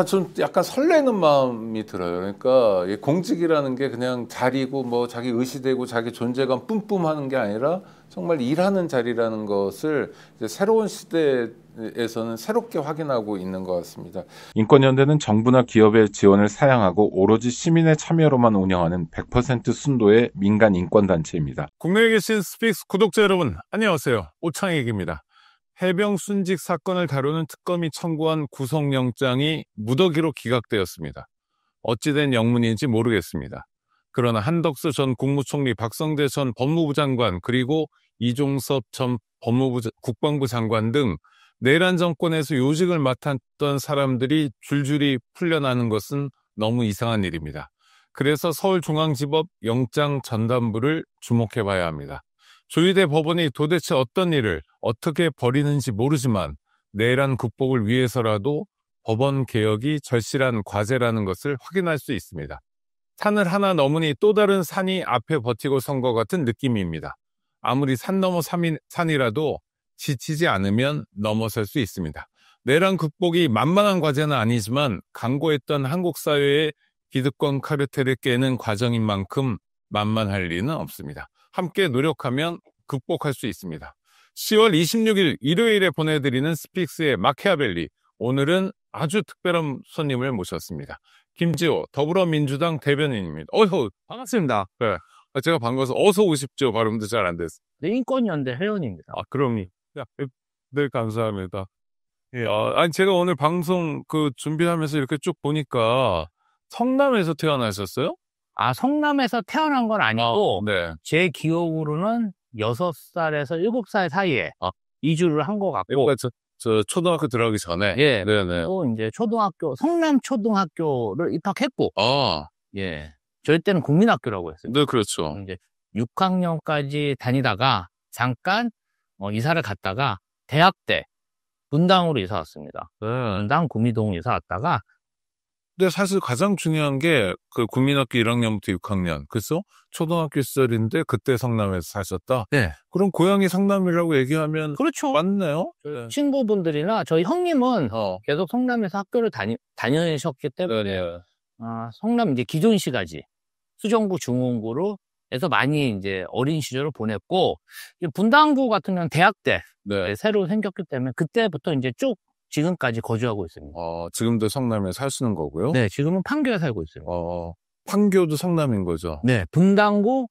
좀 약간 설레는 마음이 들어요. 그러니까 이 공직이라는 게 그냥 자리고 뭐 자기 의시되고 자기 존재감 뿜뿜하는 게 아니라 정말 일하는 자리라는 것을 이제 새로운 시대에서는 새롭게 확인하고 있는 것 같습니다. 인권연대는 정부나 기업의 지원을 사양하고 오로지 시민의 참여로만 운영하는 100% 순도의 민간 인권단체입니다. 국내에 계신 스픽스 구독자 여러분, 안녕하세요. 오창익입니다. 해병 순직 사건을 다루는 특검이 청구한 구속영장이 무더기로 기각되었습니다. 어찌된 영문인지 모르겠습니다. 그러나 한덕수 전 국무총리, 박성대 전 법무부 장관, 그리고 이종섭 전 국방부 장관 등 내란 정권에서 요직을 맡았던 사람들이 줄줄이 풀려나는 것은 너무 이상한 일입니다. 그래서 서울중앙지법 영장전담부를 주목해봐야 합니다. 조희대 법원이 도대체 어떤 일을 어떻게 벌이는지 모르지만 내란 극복을 위해서라도 법원 개혁이 절실한 과제라는 것을 확인할 수 있습니다. 산을 하나 넘으니 또 다른 산이 앞에 버티고 선 것 같은 느낌입니다. 아무리 산 넘어 산이라도 지치지 않으면 넘어설 수 있습니다. 내란 극복이 만만한 과제는 아니지만 강고했던 한국 사회의 기득권 카르텔을 깨는 과정인 만큼 만만할 리는 없습니다. 함께 노력하면 극복할 수 있습니다. 10월 26일 일요일에 보내드리는 스픽스의 마키아벨리. 오늘은 아주 특별한 손님을 모셨습니다. 김지호 더불어민주당 대변인입니다. 어휴, 반갑습니다. 네. 제가 반가워서 어서 오십시오. 발음도 잘 안 됐어요. 네, 인권연대 회원입니다. 그럼요. 네, 감사합니다. 예, 아니, 제가 오늘 방송 준비하면서 이렇게 쭉 보니까 성남에서 태어나셨어요? 성남에서 태어난 건 아니고, 네. 제 기억으로는 6살에서 7살 사이에 이주를 한 것 같고, 그러니까 저 초등학교 들어가기 전에. 예, 네네. 또 이제 성남초등학교를 입학했고, 예, 저희 때는 국민학교라고 했어요. 네, 그렇죠. 이제 6학년까지 다니다가 잠깐 이사를 갔다가 대학 때 분당으로 이사 왔습니다. 네. 분당 구미동 이사 왔다가, 근데 사실 가장 중요한 게 국민학교 1학년부터 6학년, 그래서 초등학교 시절인데 그때 성남에서 사셨다? 네. 그럼 고향이 성남이라고 얘기하면 그렇죠. 맞네요. 네. 친구분들이나 저희 형님은 계속 성남에서 학교를 다니셨기 때문에 네. 성남 이제 기존시가지 수정구 중흥구로 해서 많이 이제 어린 시절을 보냈고, 분당구 같은 경우는 대학 때 네. 새로 생겼기 때문에 그때부터 이제 쭉 지금까지 거주하고 있습니다. 지금도 성남에 사시는 거고요? 네, 지금은 판교에 살고 있습니다. 판교도 성남인 거죠? 네, 분당구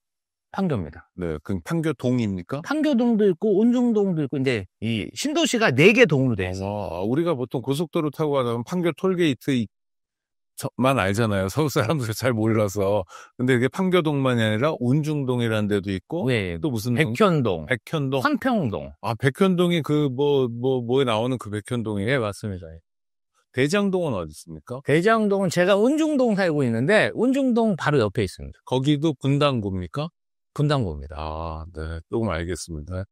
판교입니다. 네, 그 판교동입니까? 판교동도 있고 온중동도 있고, 이제 이 신도시가 4개 동으로 돼 있어요. 우리가 보통 고속도로 타고 가면 판교 톨게이트만 알잖아요. 서울 사람들이 잘 몰라서. 근데 이게 판교동만이 아니라 운중동이라는 데도 있고, 네, 또 무슨 백현동, 백현동, 한평동. 백현동이 뭐에 나오는 그 백현동이에요? 네, 맞습니다. 대장동은 어디 있습니까? 대장동은 제가 운중동 살고 있는데, 운중동 바로 옆에 있습니다. 거기도 분당구입니까? 분당구입니다. 네, 조금 알겠습니다.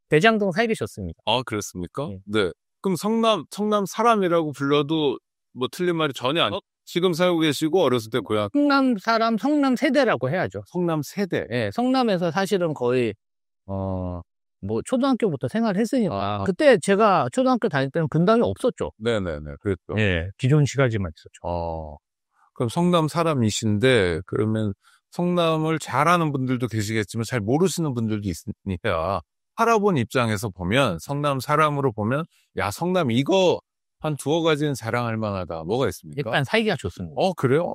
대장동 살기 좋습니다. 그렇습니까? 네. 네. 그럼 성남 사람이라고 불러도 뭐 틀린 말이 전혀 아니에요? 지금 살고 계시고 어렸을 때 고향 성남 사람, 성남 세대라고 해야죠. 성남 세대. 예, 성남에서 사실은 거의 뭐 초등학교부터 생활했으니까. 그때 제가 초등학교 다닐 때는 분당이 없었죠. 네네네, 그랬죠. 예, 기존 시가지만 있었죠. 그럼 성남 사람이신데, 그러면 성남을 잘 아는 분들도 계시겠지만 잘 모르시는 분들도 있으니까, 살아본 입장에서 보면, 성남 사람으로 보면, 야, 성남 이거 한 두어 가지는 자랑할 만하다. 뭐가 있습니까? 일단 살기가 좋습니다. 그래요?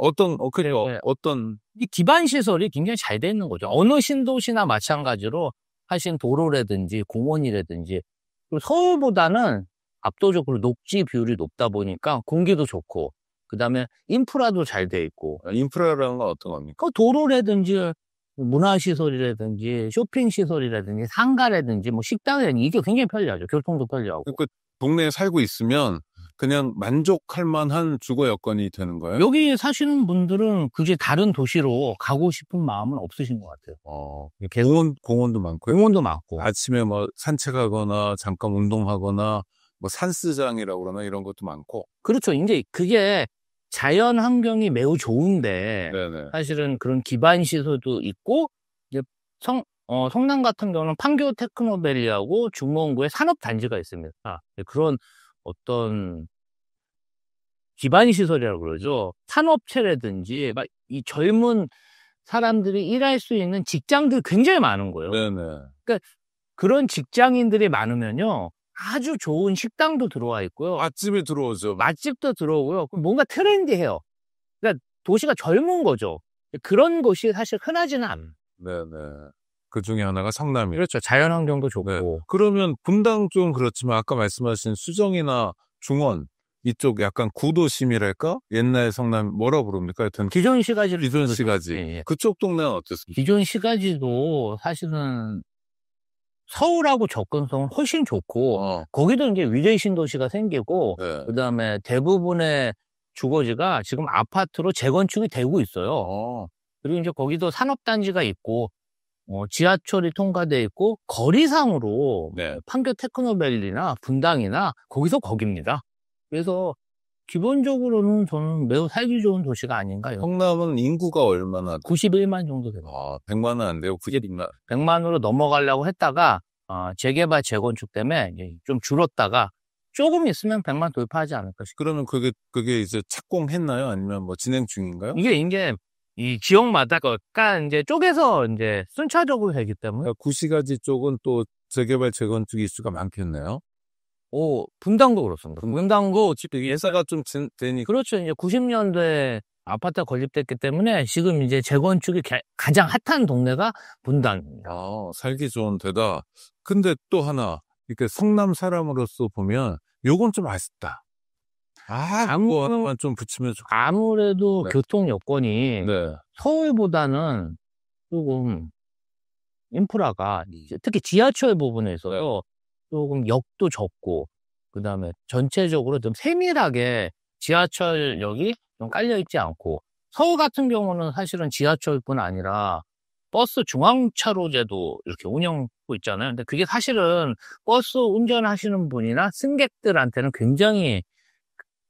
그래요? 네. 어떤? 이 기반 시설이 굉장히 잘 돼 있는 거죠. 어느 신도시나 마찬가지로 하신 도로라든지 공원이라든지, 그리고 서울보다는 압도적으로 녹지 비율이 높다 보니까 공기도 좋고, 그 다음에 인프라도 잘 돼 있고. 인프라라는 건 어떤 겁니까? 도로라든지 문화시설이라든지 쇼핑시설이라든지 상가라든지 뭐 식당이라든지 이게 굉장히 편리하죠. 교통도 편리하고. 그 동네에 살고 있으면 그냥 만족할 만한 주거 여건이 되는 거예요? 여기 사시는 분들은 굳이 다른 도시로 가고 싶은 마음은 없으신 것 같아요. 공원도 많고요. 공원도 많고. 아침에 뭐 산책하거나 잠깐 운동하거나 뭐 산스장이라고 그러나 이런 것도 많고. 그렇죠. 이제 그게 자연 환경이 매우 좋은데, 네네. 사실은 그런 기반 시설도 있고, 이제 성남 같은 경우는 판교 테크노밸리하고 중원구에 산업 단지가 있습니다. 그런 어떤 기반 시설이라고 그러죠. 산업체라든지 막 이 젊은 사람들이 일할 수 있는 직장들이 굉장히 많은 거예요. 네네. 그런 직장인들이 많으면요. 아주 좋은 식당도 들어와 있고요. 맛집이 들어오죠. 맛집도 들어오고요. 뭔가 트렌디해요. 그러니까 도시가 젊은 거죠. 그런 곳이 사실 흔하지는 않아요. 네네. 그 중에 하나가 성남이에요. 그렇죠. 자연환경도 좋고. 네. 그러면 분당 쪽은 그렇지만 아까 말씀하신 수정이나 중원 이쪽 약간 구도심이랄까? 옛날 성남 뭐라 부릅니까? 하여튼 기존 시가지를 기존 시가지. 예, 예. 그쪽 동네는 어땠습니까? 기존 시가지도 사실은 서울하고 접근성은 훨씬 좋고 거기도 이제 위례 신도시가 생기고 네. 그다음에 대부분의 주거지가 지금 아파트로 재건축이 되고 있어요. 그리고 이제 거기도 산업단지가 있고 지하철이 통과돼 있고 거리상으로 네. 판교 테크노밸리나 분당이나 거기서 거깁니다. 그래서 기본적으로는 저는 매우 살기 좋은 도시가 아닌가요? 성남은 인구가 얼마나? 91만 정도 됩니다. 100만은 안 돼요. 91만. 100만으로 넘어가려고 했다가 재개발 재건축 때문에 이제 좀 줄었다가 조금 있으면 100만 돌파하지 않을까 싶어요. 그러면 그게 이제 착공했나요? 아니면 뭐 진행 중인가요? 이게 이제 이 지역마다 이제 쪼개서 이제 순차적으로 되기 때문에 구시가지 쪽은 또 재개발 재건축 이슈가 많겠네요. 분당도 그렇습니다. 분당도 예사가 좀 되니까. 그렇죠. 이제 90년대 아파트가 건립됐기 때문에 지금 이제 재건축이 가장 핫한 동네가 분당입니다. 살기 좋은 데다. 근데 또 하나, 이렇게 성남 사람으로서 보면 요건 좀 아쉽다. 그거 하나만 좀 붙이면 좋겠다. 아무래도 네. 교통 여건이 네. 서울보다는 조금 인프라가 특히 지하철 부분에 있어서 조금 역도 적고 그다음에 전체적으로 좀 세밀하게 지하철역이 좀 깔려 있지 않고 서울 같은 경우는 사실은 지하철뿐 아니라 버스 중앙차로제도 이렇게 운영하고 있잖아요. 근데 그게 사실은 버스 운전하시는 분이나 승객들한테는 굉장히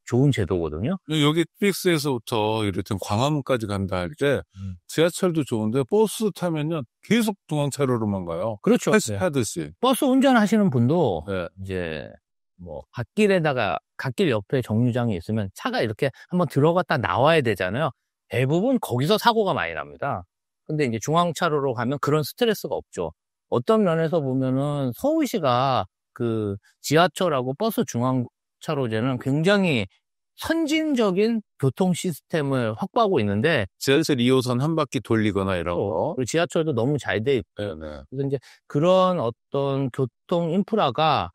좋은 제도거든요. 여기 픽스에서부터 이를테면 광화문까지 간다 할 때 지하철도 좋은데 버스 타면요 계속 중앙차로로만 가요. 그렇죠. 하듯이. 버스 운전하시는 분도 네. 이제 뭐 갓길 옆에 정류장이 있으면 차가 이렇게 한번 들어갔다 나와야 되잖아요. 대부분 거기서 사고가 많이 납니다. 근데 이제 중앙차로로 가면 그런 스트레스가 없죠. 어떤 면에서 보면은 서울시가 그 지하철하고 버스 중앙차로제는 굉장히 선진적인 교통 시스템을 확보하고 있는데 지하철 2호선 한 바퀴 돌리거나 이런 거. 그리고 지하철도 너무 잘 돼 있고 네. 그래서 이제 그런 어떤 교통 인프라가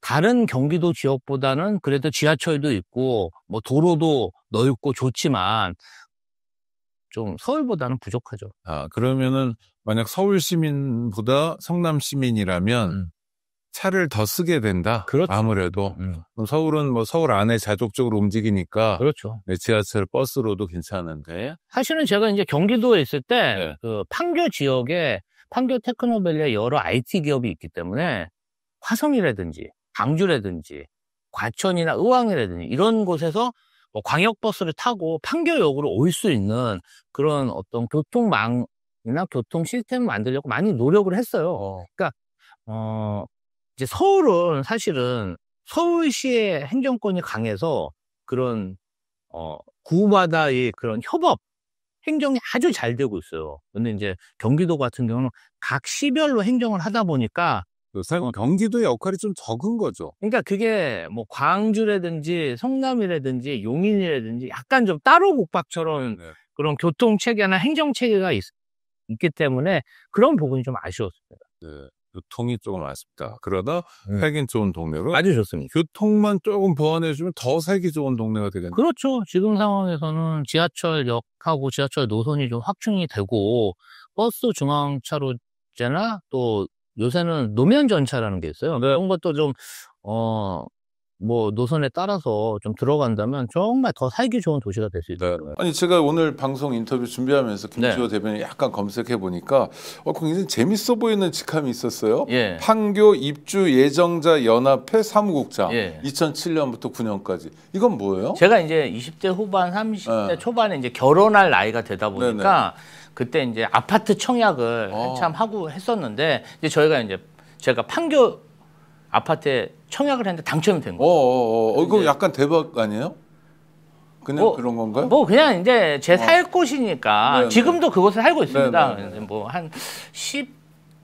다른 경기도 지역보다는 그래도 지하철도 있고 뭐 도로도 넓고 좋지만 좀 서울보다는 부족하죠. 그러면은 만약 서울 시민보다 성남 시민이라면 차를 더 쓰게 된다. 그렇죠. 아무래도 그럼 서울은 뭐 서울 안에 자족적으로 움직이니까 그렇죠. 지하철 버스로도 괜찮은데. 사실은 제가 이제 경기도에 있을 때 그 판교 지역에 판교 테크노밸리에 여러 IT 기업이 있기 때문에 화성이라든지 광주라든지 과천이나 의왕이라든지 이런 곳에서 뭐 광역버스를 타고 판교역으로 올 수 있는 그런 어떤 교통망이나 교통 시스템을 만들려고 많이 노력을 했어요. 그러니까 이제 서울은 사실은 서울시의 행정권이 강해서 그런 구마다의 그런 협업 행정이 아주 잘 되고 있어요. 근데 이제 경기도 같은 경우는 각 시별로 행정을 하다 보니까 경기도의 역할이 좀 적은 거죠. 그러니까 그게 뭐 광주라든지 성남이라든지 용인이라든지 약간 좀 따로 국밥처럼 그런 교통 체계나 행정 체계가 있기 때문에 그런 부분이 좀 아쉬웠습니다. 네. 교통이 조금 아쉽다. 그러다 살기 좋은 동네로. 아주 좋습니다. 교통만 조금 보완해주면 더 살기 좋은 동네가 되겠네요. 그렇죠. 지금 상황에서는 지하철역하고 지하철 노선이 좀 확충이 되고 버스 중앙차로제나 또 요새는 노면 전차라는 게 있어요. 그런 것도 좀 뭐 노선에 따라서 좀 들어간다면 정말 더 살기 좋은 도시가 될 수 있어요. 아니 제가 오늘 방송 인터뷰 준비하면서 김주호 대변인 약간 검색해 보니까 굉장히 재밌어 보이는 직함이 있었어요. 판교 입주 예정자 연합회 사무국장 2007년부터 9년까지. 이건 뭐예요? 제가 이제 20대 후반 30대 초반에 이제 결혼할 나이가 되다 보니까 그때 이제 아파트 청약을 한참 하고 했었는데 이제 제가 판교 아파트에 청약을 했는데 당첨이 된 거예요. 이거 약간 대박 아니에요? 그냥 뭐, 그런 건가요? 뭐 그냥 이제 제 살 곳이니까 네네. 지금도 그곳에 살고 있습니다. 네네. 뭐 한 10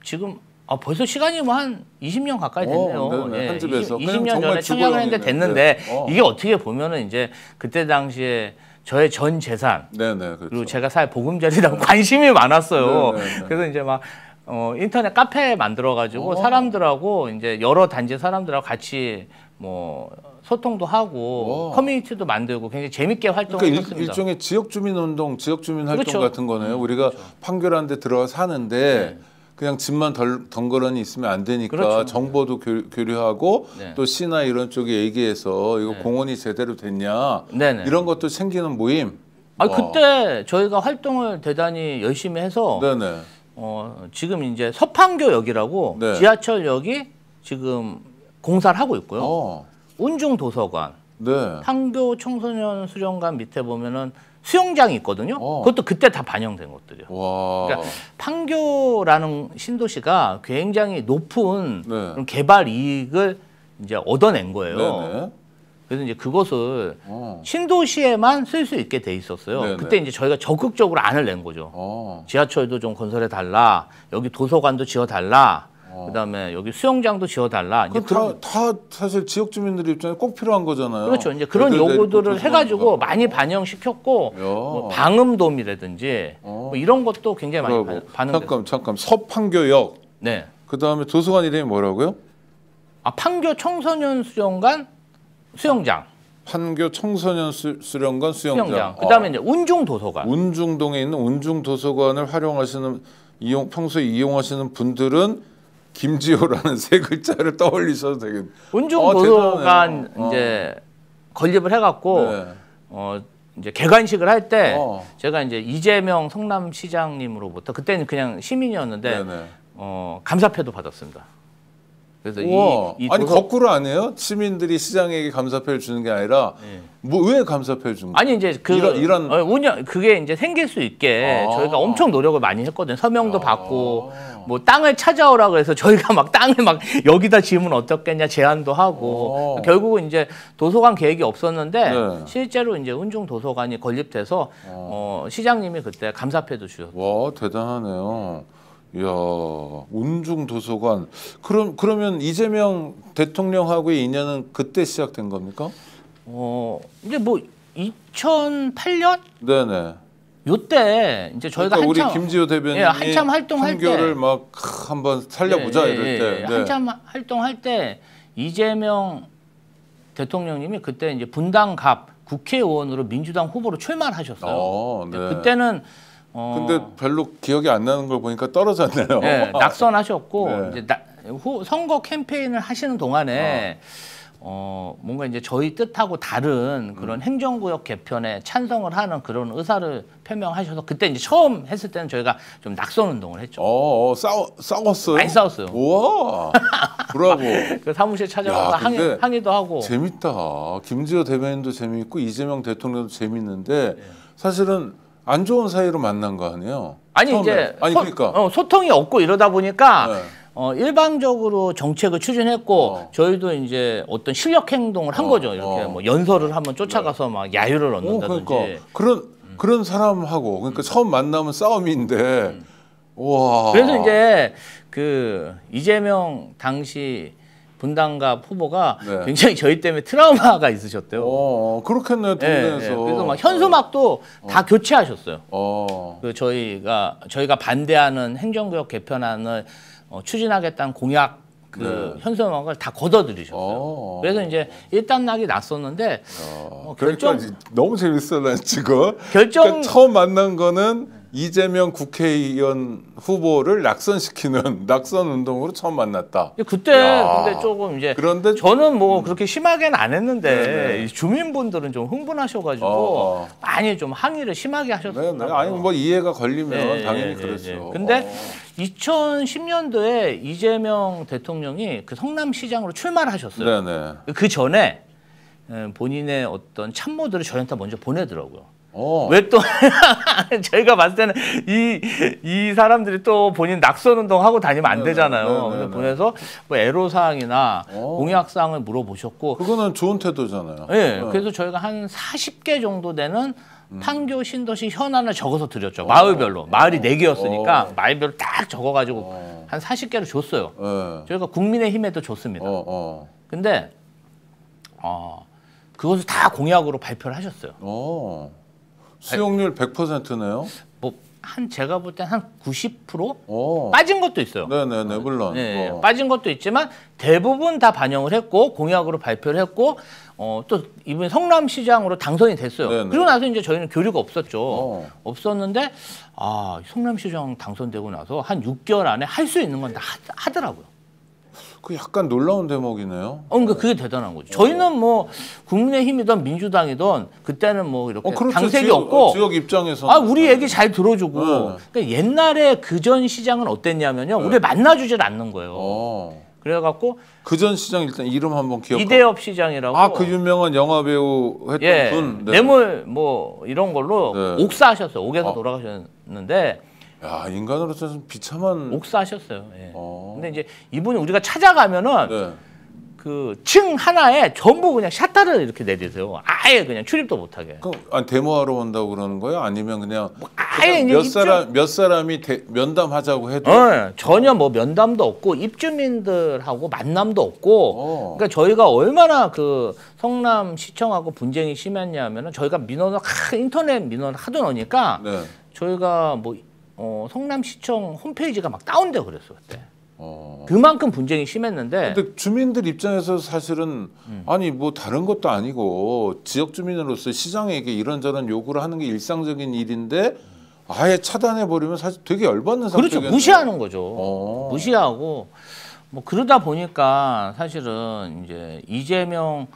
지금 벌써 시간이 뭐 한 20년 가까이 됐네요. 네네. 한 집에서 20년 정말 전에 청약을 했는데 주거용이네. 됐는데 네. 이게 어떻게 보면은 이제 그때 당시에 저의 전 재산 네네. 그렇죠. 그리고 제가 살 보금자리랑 관심이 많았어요. 네네. 그래서 이제 막 인터넷 카페 만들어가지고 사람들하고 이제 여러 단지 사람들하고 같이 뭐 소통도 하고 커뮤니티도 만들고 굉장히 재밌게 활동을 그러니까 했습니다. 일종의 지역 주민 운동, 지역 주민 활동 그렇죠. 같은 거네요. 우리가 판교라는 데 들어가 사는데 그냥 집만 덩그러니 있으면 안 되니까 그렇죠. 정보도 교류하고 네. 또 시나 이런 쪽에 얘기해서 이거 공원이 제대로 됐냐 네네. 이런 것도 생기는 모임. 그때 저희가 활동을 대단히 열심히 해서 네네. 지금 이제 서판교역이라고 네. 지하철역이 지금 공사를 하고 있고요. 어. 운중도서관, 네. 판교 청소년 수련관 밑에 보면은 수영장이 있거든요. 어. 그것도 그때 다 반영된 것들이요. 와. 그러니까 판교라는 신도시가 굉장히 높은 네. 그런 개발 이익을 이제 얻어낸 거예요. 네네. 그래서 이제 그것을 어. 신도시에만 쓸 수 있게 돼 있었어요. 네네. 그때 이제 저희가 적극적으로 안을 낸 거죠. 지하철도 좀 건설해 달라. 여기 도서관도 지어 달라. 그다음에 여기 수영장도 지어 달라. 이제 다 사실 지역 주민들 입장에 꼭 필요한 거잖아요. 그렇죠. 이제 그런 애들 요구들을 데리고 해가지고 많이 반영시켰고 뭐 방음돔이라든지 뭐 이런 것도 굉장히 많이 반응됐어요. 잠깐 서판교역. 네. 그 다음에 도서관 이름이 뭐라고요? 판교 청소년 수련관 수영장. 판교 청소년 수련관 수영장. 그다음에 이제 운중 도서관. 운중동에 있는 운중 도서관을 활용하시는 평소에 이용하시는 분들은 김지호라는 세 글자를 떠올리셔도 되겠네요. 운중 도서관 이제 건립을 해갖고 네. 이제 개관식을 할 때 제가 제가 이제 이재명 성남시장님으로부터 그때는 그냥 시민이었는데 네네. 감사패도 받았습니다. 그래서 아니 거꾸로 안 해요? 시민들이 시장에게 감사패를 주는 게 아니라 뭐 왜 감사패를 준 거예요? 아니 이제 이런 운영 그게 이제 생길 수 있게 저희가 엄청 노력을 많이 했거든요. 서명도 받고 뭐 땅을 찾아오라 그래서 저희가 막 땅을 막 여기다 지으면 어떻겠냐 제안도 하고 결국은 이제 도서관 계획이 없었는데 실제로 이제 운중 도서관이 건립돼서 시장님이 그때 감사패도 주셨어요. 와 대단하네요. 이야, 운중 도서관. 그러면 이재명 대통령하고의 인연은 그때 시작된 겁니까? 이제 뭐 2008년? 네네. 요때 이제 저희가 그러니까 한참 우리 김지호 대변인이 한참 활동할 때 판교를 막 한번 살려보자 이럴 때. 한참 활동할 때 이재명 대통령님이 그때 이제 분당갑 국회의원으로 민주당 후보로 출마를 하셨어요. 네. 그때는 근데 별로 기억이 안 나는 걸 보니까 떨어졌네요. 네, 낙선하셨고 네. 이제 선거 캠페인을 하시는 동안에 뭔가 이제 저희 뜻하고 다른 그런 행정구역 개편에 찬성을 하는 그런 의사를 표명하셔서 그때 이제 처음 했을 때는 저희가 좀 낙선 운동을 했죠. 싸웠어요? 많이 싸웠어요. 우와, 브라보. 그 사무실 찾아가서 근데 항의도 하고. 재밌다. 김지호 대변인도 재밌고 이재명 대통령도 재밌는데 사실은 안 좋은 사이로 만난 거 아니에요? 아니 처음에. 이제 그러니까 소통이 없고 이러다 보니까 네. 일방적으로 정책을 추진했고 저희도 이제 어떤 실력 행동을 한 거죠. 이렇게 뭐 연설을 한번 쫓아가서 막 야유를 얻는다든지. 그러니까 그런 사람하고 그러니까 처음 만나면 싸움인데 와. 그래서 이제 그 이재명 당시 분당갑 후보가 굉장히 저희 때문에 트라우마가 있으셨대요. 그렇겠네요, 동네에서. 그래서 막 현수막도 다 교체하셨어요. 그 저희가 반대하는 행정구역 개편안을 추진하겠다는 공약 현수막을 다 걷어들이셨어요. 그래서 이제 일단락이 났었는데 그러니까 너무 재밌어 난 지금. 결정 그러니까 처음 만난 거는 이재명 국회의원 후보를 낙선시키는 낙선 운동으로 처음 만났다. 그때 근데 조금 이제 그런데 저는 뭐 그렇게 심하게는 안 했는데 주민분들은 좀 흥분하셔가지고 많이 좀 항의를 심하게 하셨어요. 아니 뭐 이해가 걸리면 당연히 그렇죠. 근데 2010년도에 이재명 대통령이 그 성남시장으로 출마를 하셨어요. 그 전에 본인의 어떤 참모들을 저희한테 먼저 보내더라고요. 왜 또 저희가 봤을 때는 이 사람들이 또 본인 낙선 운동 하고 다니면 안 되잖아요. 그래서 보내서 뭐 애로사항이나 공약사항을 물어보셨고 그거는 좋은 태도잖아요. 네, 그래서 저희가 한 40개 정도 되는 판교, 신도시 현안을 적어서 드렸죠. 마을별로. 마을이 4개였으니까 마을별로 딱 적어가지고 한 40개를 줬어요. 저희가 국민의힘에도 줬습니다. 근데 그것을 다 공약으로 발표를 하셨어요. 수용률 100%네요. 뭐 한 제가 볼 땐 한 90% 빠진 것도 있어요. 네네네 물론. 네, 빠진 것도 있지만 대부분 다 반영을 했고 공약으로 발표를 했고 또 이번에 성남시장으로 당선이 됐어요. 네네. 그리고 나서 이제 저희는 교류가 없었죠. 없었는데 성남시장 당선되고 나서 한 6개월 안에 할 수 있는 건 다 하더라고요. 그 약간 놀라운 대목이네요. 그러니까 그게 대단한 거죠. 저희는 뭐 국민의힘이든 민주당이든 그때는 뭐 이렇게 그렇죠. 당색이 없고 지역 입장에서 우리 얘기 잘 들어주고 그러니까 옛날에 그전 시장은 어땠냐면요. 우리 만나주질 않는 거예요. 그래갖고 그전 시장 일단 이름 한번 기억. 이대엽 시장이라고. 그 유명한 영화 배우 했던 분. 네. 뇌물 뭐 이런 걸로 옥사하셨어요. 옥에서 돌아가셨는데. 야 인간으로서 좀 비참한. 옥사하셨어요. 예. 근데 이제 이분이 우리가 찾아가면은 그 층 하나에 전부 그냥 샷다를 이렇게 내리세요. 아예 그냥 출입도 못하게. 그럼 데모하러 온다고 그러는 거예요? 아니면 그냥 아예 몇 사람이 면담하자고 해도 전혀 뭐 면담도 없고 입주민들하고 만남도 없고. 그러니까 저희가 얼마나 그 성남시청하고 분쟁이 심했냐면은 저희가 민원을 인터넷 민원을 하도 넣으니까 저희가 뭐 성남시청 홈페이지가 막 다운되고 그랬어요 그때. 그만큼 분쟁이 심했는데. 근데 주민들 입장에서 사실은 아니 뭐 다른 것도 아니고 지역 주민으로서 시장에게 이런저런 요구를 하는 게 일상적인 일인데 아예 차단해 버리면 사실 되게 열받는 상황이겠네요. 그렇죠. 무시하는 거죠. 무시하고 뭐 그러다 보니까 사실은 이제 이재명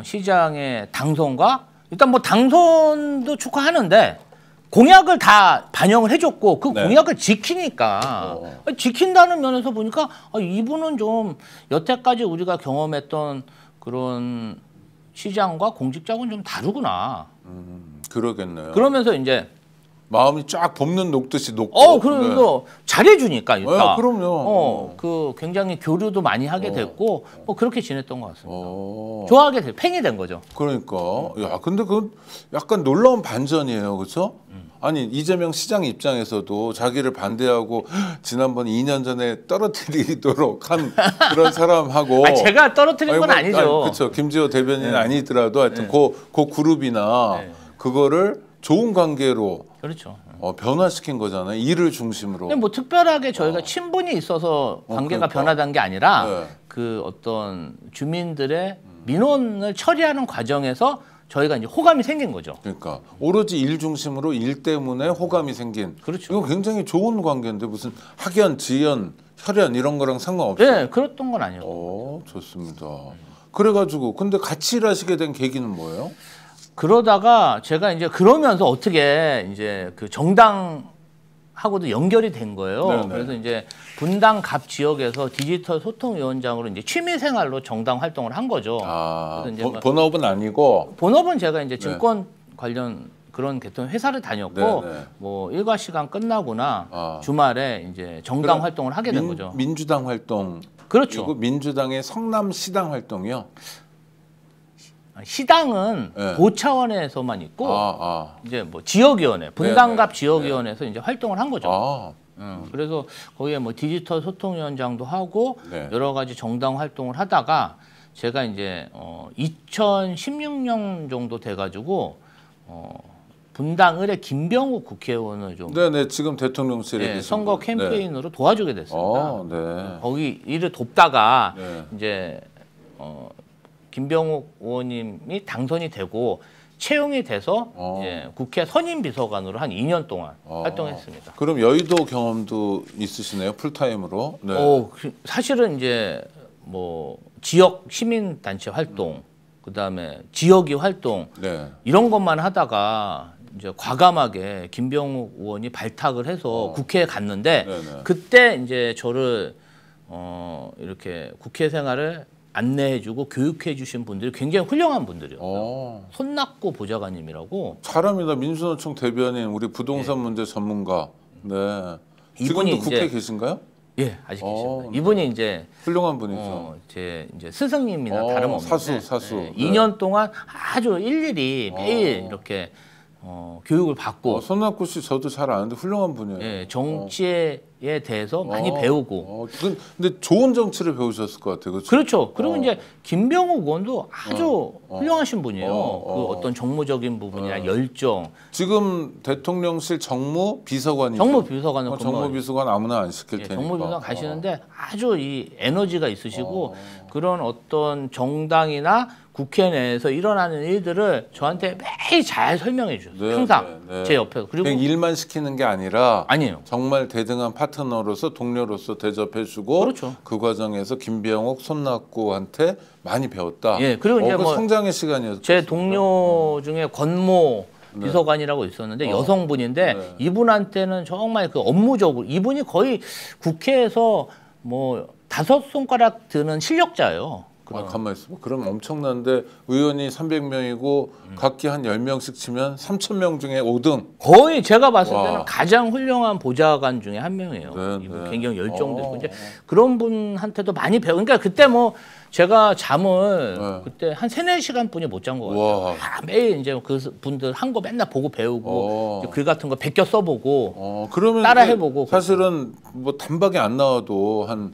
시장의 당선과 일단 뭐 당선도 축하하는데. 공약을 다 반영을 해줬고 그 공약을 지키니까 지킨다는 면에서 보니까 이분은 좀 여태까지 우리가 경험했던 그런 시장과 공직자하고는 좀 다르구나. 그러겠네요. 그러면서 이제 마음이 쫙 봄는 녹듯이 녹고. 그러면서 잘해주니까 일단. 그럼요. 그 굉장히 교류도 많이 하게 됐고 뭐 그렇게 지냈던 것 같습니다. 좋아하게 돼, 팬이 된 거죠. 그러니까 야 근데 그 약간 놀라운 반전이에요, 그렇죠? 아니 이재명 시장 입장에서도 자기를 반대하고 지난번 2년 전에 떨어뜨리도록 한 그런 사람하고 제가 떨어뜨린 건 아니죠. 그렇죠. 김지호 대변인 아니더라도 하여튼 그 그룹이나 그거를 좋은 관계로 그렇죠. 변화시킨 거잖아요. 일을 중심으로. 근데 뭐 특별하게 저희가 친분이 있어서 관계가 변화된 게 아니라 그 어떤 주민들의 민원을 처리하는 과정에서 저희가 이제 호감이 생긴 거죠. 그러니까 오로지 일 중심으로 일 때문에 호감이 생긴. 그렇죠. 이거 굉장히 좋은 관계인데 무슨 학연, 지연, 혈연 이런 거랑 상관없어요. 네, 그랬던 건 아니에요. 좋습니다. 그래가지고 근데 같이 일하시게 된 계기는 뭐예요? 그러다가 제가 이제 그러면서 어떻게 이제 그 정당하고도 연결이 된 거예요. 네네. 그래서 이제 분당 갑 지역에서 디지털 소통위원장으로 이제 취미생활로 정당 활동을 한 거죠. 그래서 이제 본업은 아니고. 본업은 제가 이제 증권 관련 그런 개통 회사를 다녔고 뭐 일과 시간 끝나거나 주말에 이제 정당 활동을 하게 된 거죠. 민주당 활동. 그렇죠. 그리고 민주당의 성남시당 활동이요. 시당은 도 차원에서만 있고 이제 뭐 지역위원회, 분당갑 지역위원회에서 이제 활동을 한 거죠. 그래서 거기에 뭐 디지털 소통위원장도 하고 여러 가지 정당 활동을 하다가 제가 이제 2016년 정도 돼가지고 분당을의 김병욱 국회의원을 좀 지금 대통령실에 선거 캠페인으로 도와주게 됐습니다. 거기 일을 돕다가 이제 김병욱 의원님이 당선이 되고 채용이 돼서 이제 국회 선임 비서관으로 한 2년 동안 활동했습니다. 그럼 여의도 경험도 있으시네요, 풀타임으로? 사실은 이제 뭐 지역 시민 단체 활동, 그다음에 지역위 활동 이런 것만 하다가 이제 과감하게 김병욱 의원이 발탁을 해서 국회에 갔는데 그때 이제 저를 이렇게 국회 생활을 안내해주고 교육해주신 분들이 굉장히 훌륭한 분들이었어요. 어. 손낙구 보좌관님이라고. 잘합니다. 민주노총 대변인 우리 부동산 문제 전문가. 네. 이분이 지금도 국회에 이제- 계신가요? 예, 아직 계십니다. 네. 이분이 이제 훌륭한 분이죠. 제 이제 스승님이나 어, 다름없는데 사수. 네. 2년 동안 아주 일일이 매일 이렇게 교육을 받고 손낙구 씨 저도 잘 아는데 훌륭한 분이에요. 예, 정치에 대해서 많이 배우고 근데 좋은 정치를 배우셨을 것 같아요. 그렇죠? 그렇죠. 그리고 이제 김병욱 의원도 아주 훌륭하신 분이에요. 어. 그 어떤 정무적인 부분이나 열정. 지금 대통령실 정무 비서관이죠. 정무비서관은 정무 비서관 아무나 안 시킬 테니까. 정무비서관 가시는데 아주 이 에너지가 있으시고 그런 어떤 정당이나 국회 내에서 일어나는 일들을 저한테 매일 잘 설명해 주셨어요. 네, 항상 네, 네. 제 옆에서. 그리고 그냥 일만 시키는 게 아니라 아니에요. 정말 대등한 파트너로서 동료로서 대접해주고 그렇죠. 그 과정에서 김병욱, 손낙구한테 많이 배웠다. 예, 그리고 이제 그 뭐 성장의 시간이었죠. 제 동료 중에 권모 비서관이라고 있었는데 여성분인데 네. 이분한테는 정말 그 업무적으로 이분이 거의 국회에서 뭐 5손가락 드는 실력자예요. 가만히 있어. 그럼 엄청난데 의원이 300명이고 각기 한 10명씩 치면 3,000명 중에 5등. 거의 제가 봤을 와. 때는 가장 훌륭한 보좌관 중에 한 명이에요. 네, 이분 네. 굉장히 열정도 있고 이제 그런 분한테도 많이 배우. 그러니까 그때 뭐 제가 잠을 네. 그때 한 3-4시간 뿐이 못 잔 것 같아요. 와. 매일 이제 그 분들 한 거 맨날 보고 배우고 이제 글 같은 거 베껴 써보고 그러면 따라 이게 해보고 사실은 뭐 단박에 안 나와도 한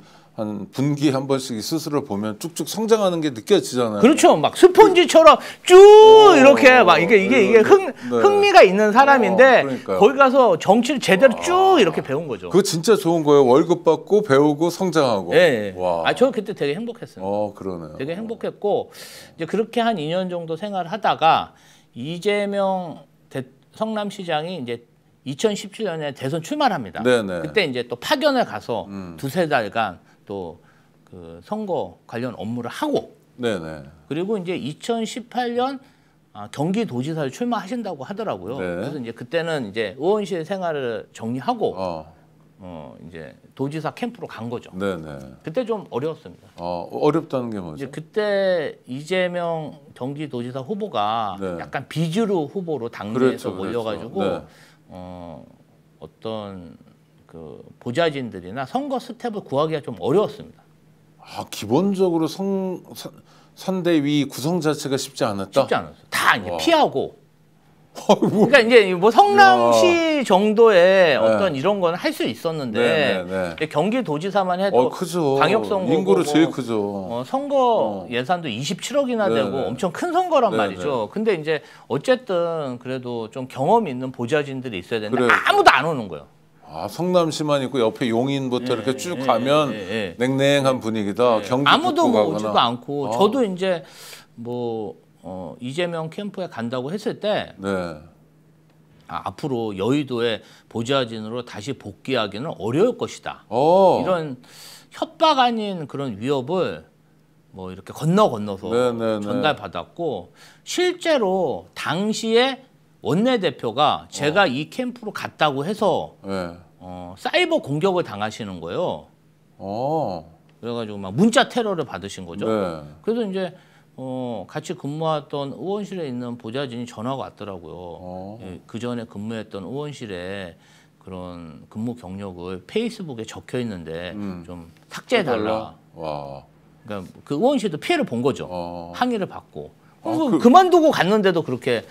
분기에 한 번씩 스스로 보면 쭉쭉 성장하는 게 느껴지잖아요. 그렇죠. 막 스폰지처럼 쭉 이렇게 막 이게 흥미가 있는 사람인데 그러니까요. 거기 가서 정치를 제대로 쭉 이렇게 배운 거죠. 그거 진짜 좋은 거예요. 월급 받고 배우고 성장하고. 예. 와. 아, 저 그때 되게 행복했습니다. 그러네요. 되게 행복했고 이제 그렇게 한 2년 정도 생활을 하다가 이재명 성남시장이 이제 2017년에 대선 출마합니다. 네네. 그때 이제 또 파견을 가서 2-3달간 또 그 선거 관련 업무를 하고 네네. 그리고 이제 2018년 경기도지사를 출마하신다고 하더라고요. 네. 그래서 이제 그때는 이제 의원실 생활을 정리하고 이제 도지사 캠프로 간 거죠. 네네. 그때 좀 어려웠습니다. 어렵다는 게 뭐죠? 이제 그때 이재명 경기도지사 후보가 네. 약간 비주류 후보로 당내에서 그렇죠, 몰려가지고 그렇죠. 어떤 그 보좌진들이나 선거 스텝을 구하기가 좀 어려웠습니다. 기본적으로 선대위 구성 자체가 쉽지 않았다. 쉽지 않았어요. 다 이제 와. 피하고. 그러니까 이제 뭐 성남시 정도의 어떤 이런 건 할 수 있었는데 네네네. 경기도지사만 해도 크죠. 광역선거 인구로 제일 크죠. 선거 예산도 27억이나 네네. 되고 엄청 큰 선거란 네네. 말이죠. 근데 이제 어쨌든 그래도 좀 경험 있는 보좌진들이 있어야 되는데 그래. 아무도 안 오는 거예요. 성남시만 있고 옆에 용인부터 이렇게 쭉 예, 가면 예. 냉랭한 분위기다. 경기 아무도 북부 오지도 가거나. 않고 저도 이제 뭐 이재명 캠프에 간다고 했을 때 네. 앞으로 여의도에 보좌진으로 다시 복귀하기는 어려울 것이다. 이런 협박 아닌 그런 위협을 뭐 이렇게 건너서 네네네. 전달받았고 실제로 당시에 원내대표가 제가 이 캠프로 갔다고 해서 네. 사이버 공격을 당하시는 거예요. 그래가지고 막 문자 테러를 받으신 거죠. 네. 그래서 이제 같이 근무했던 의원실에 있는 보좌진이 전화가 왔더라고요. 그 전에 근무했던 의원실에 그런 근무 경력을 페이스북에 적혀 있는데 좀 삭제해달라. 와. 그러니까 그 의원실도 피해를 본 거죠. 항의를 받고. 그- 그만두고 갔는데도 그렇게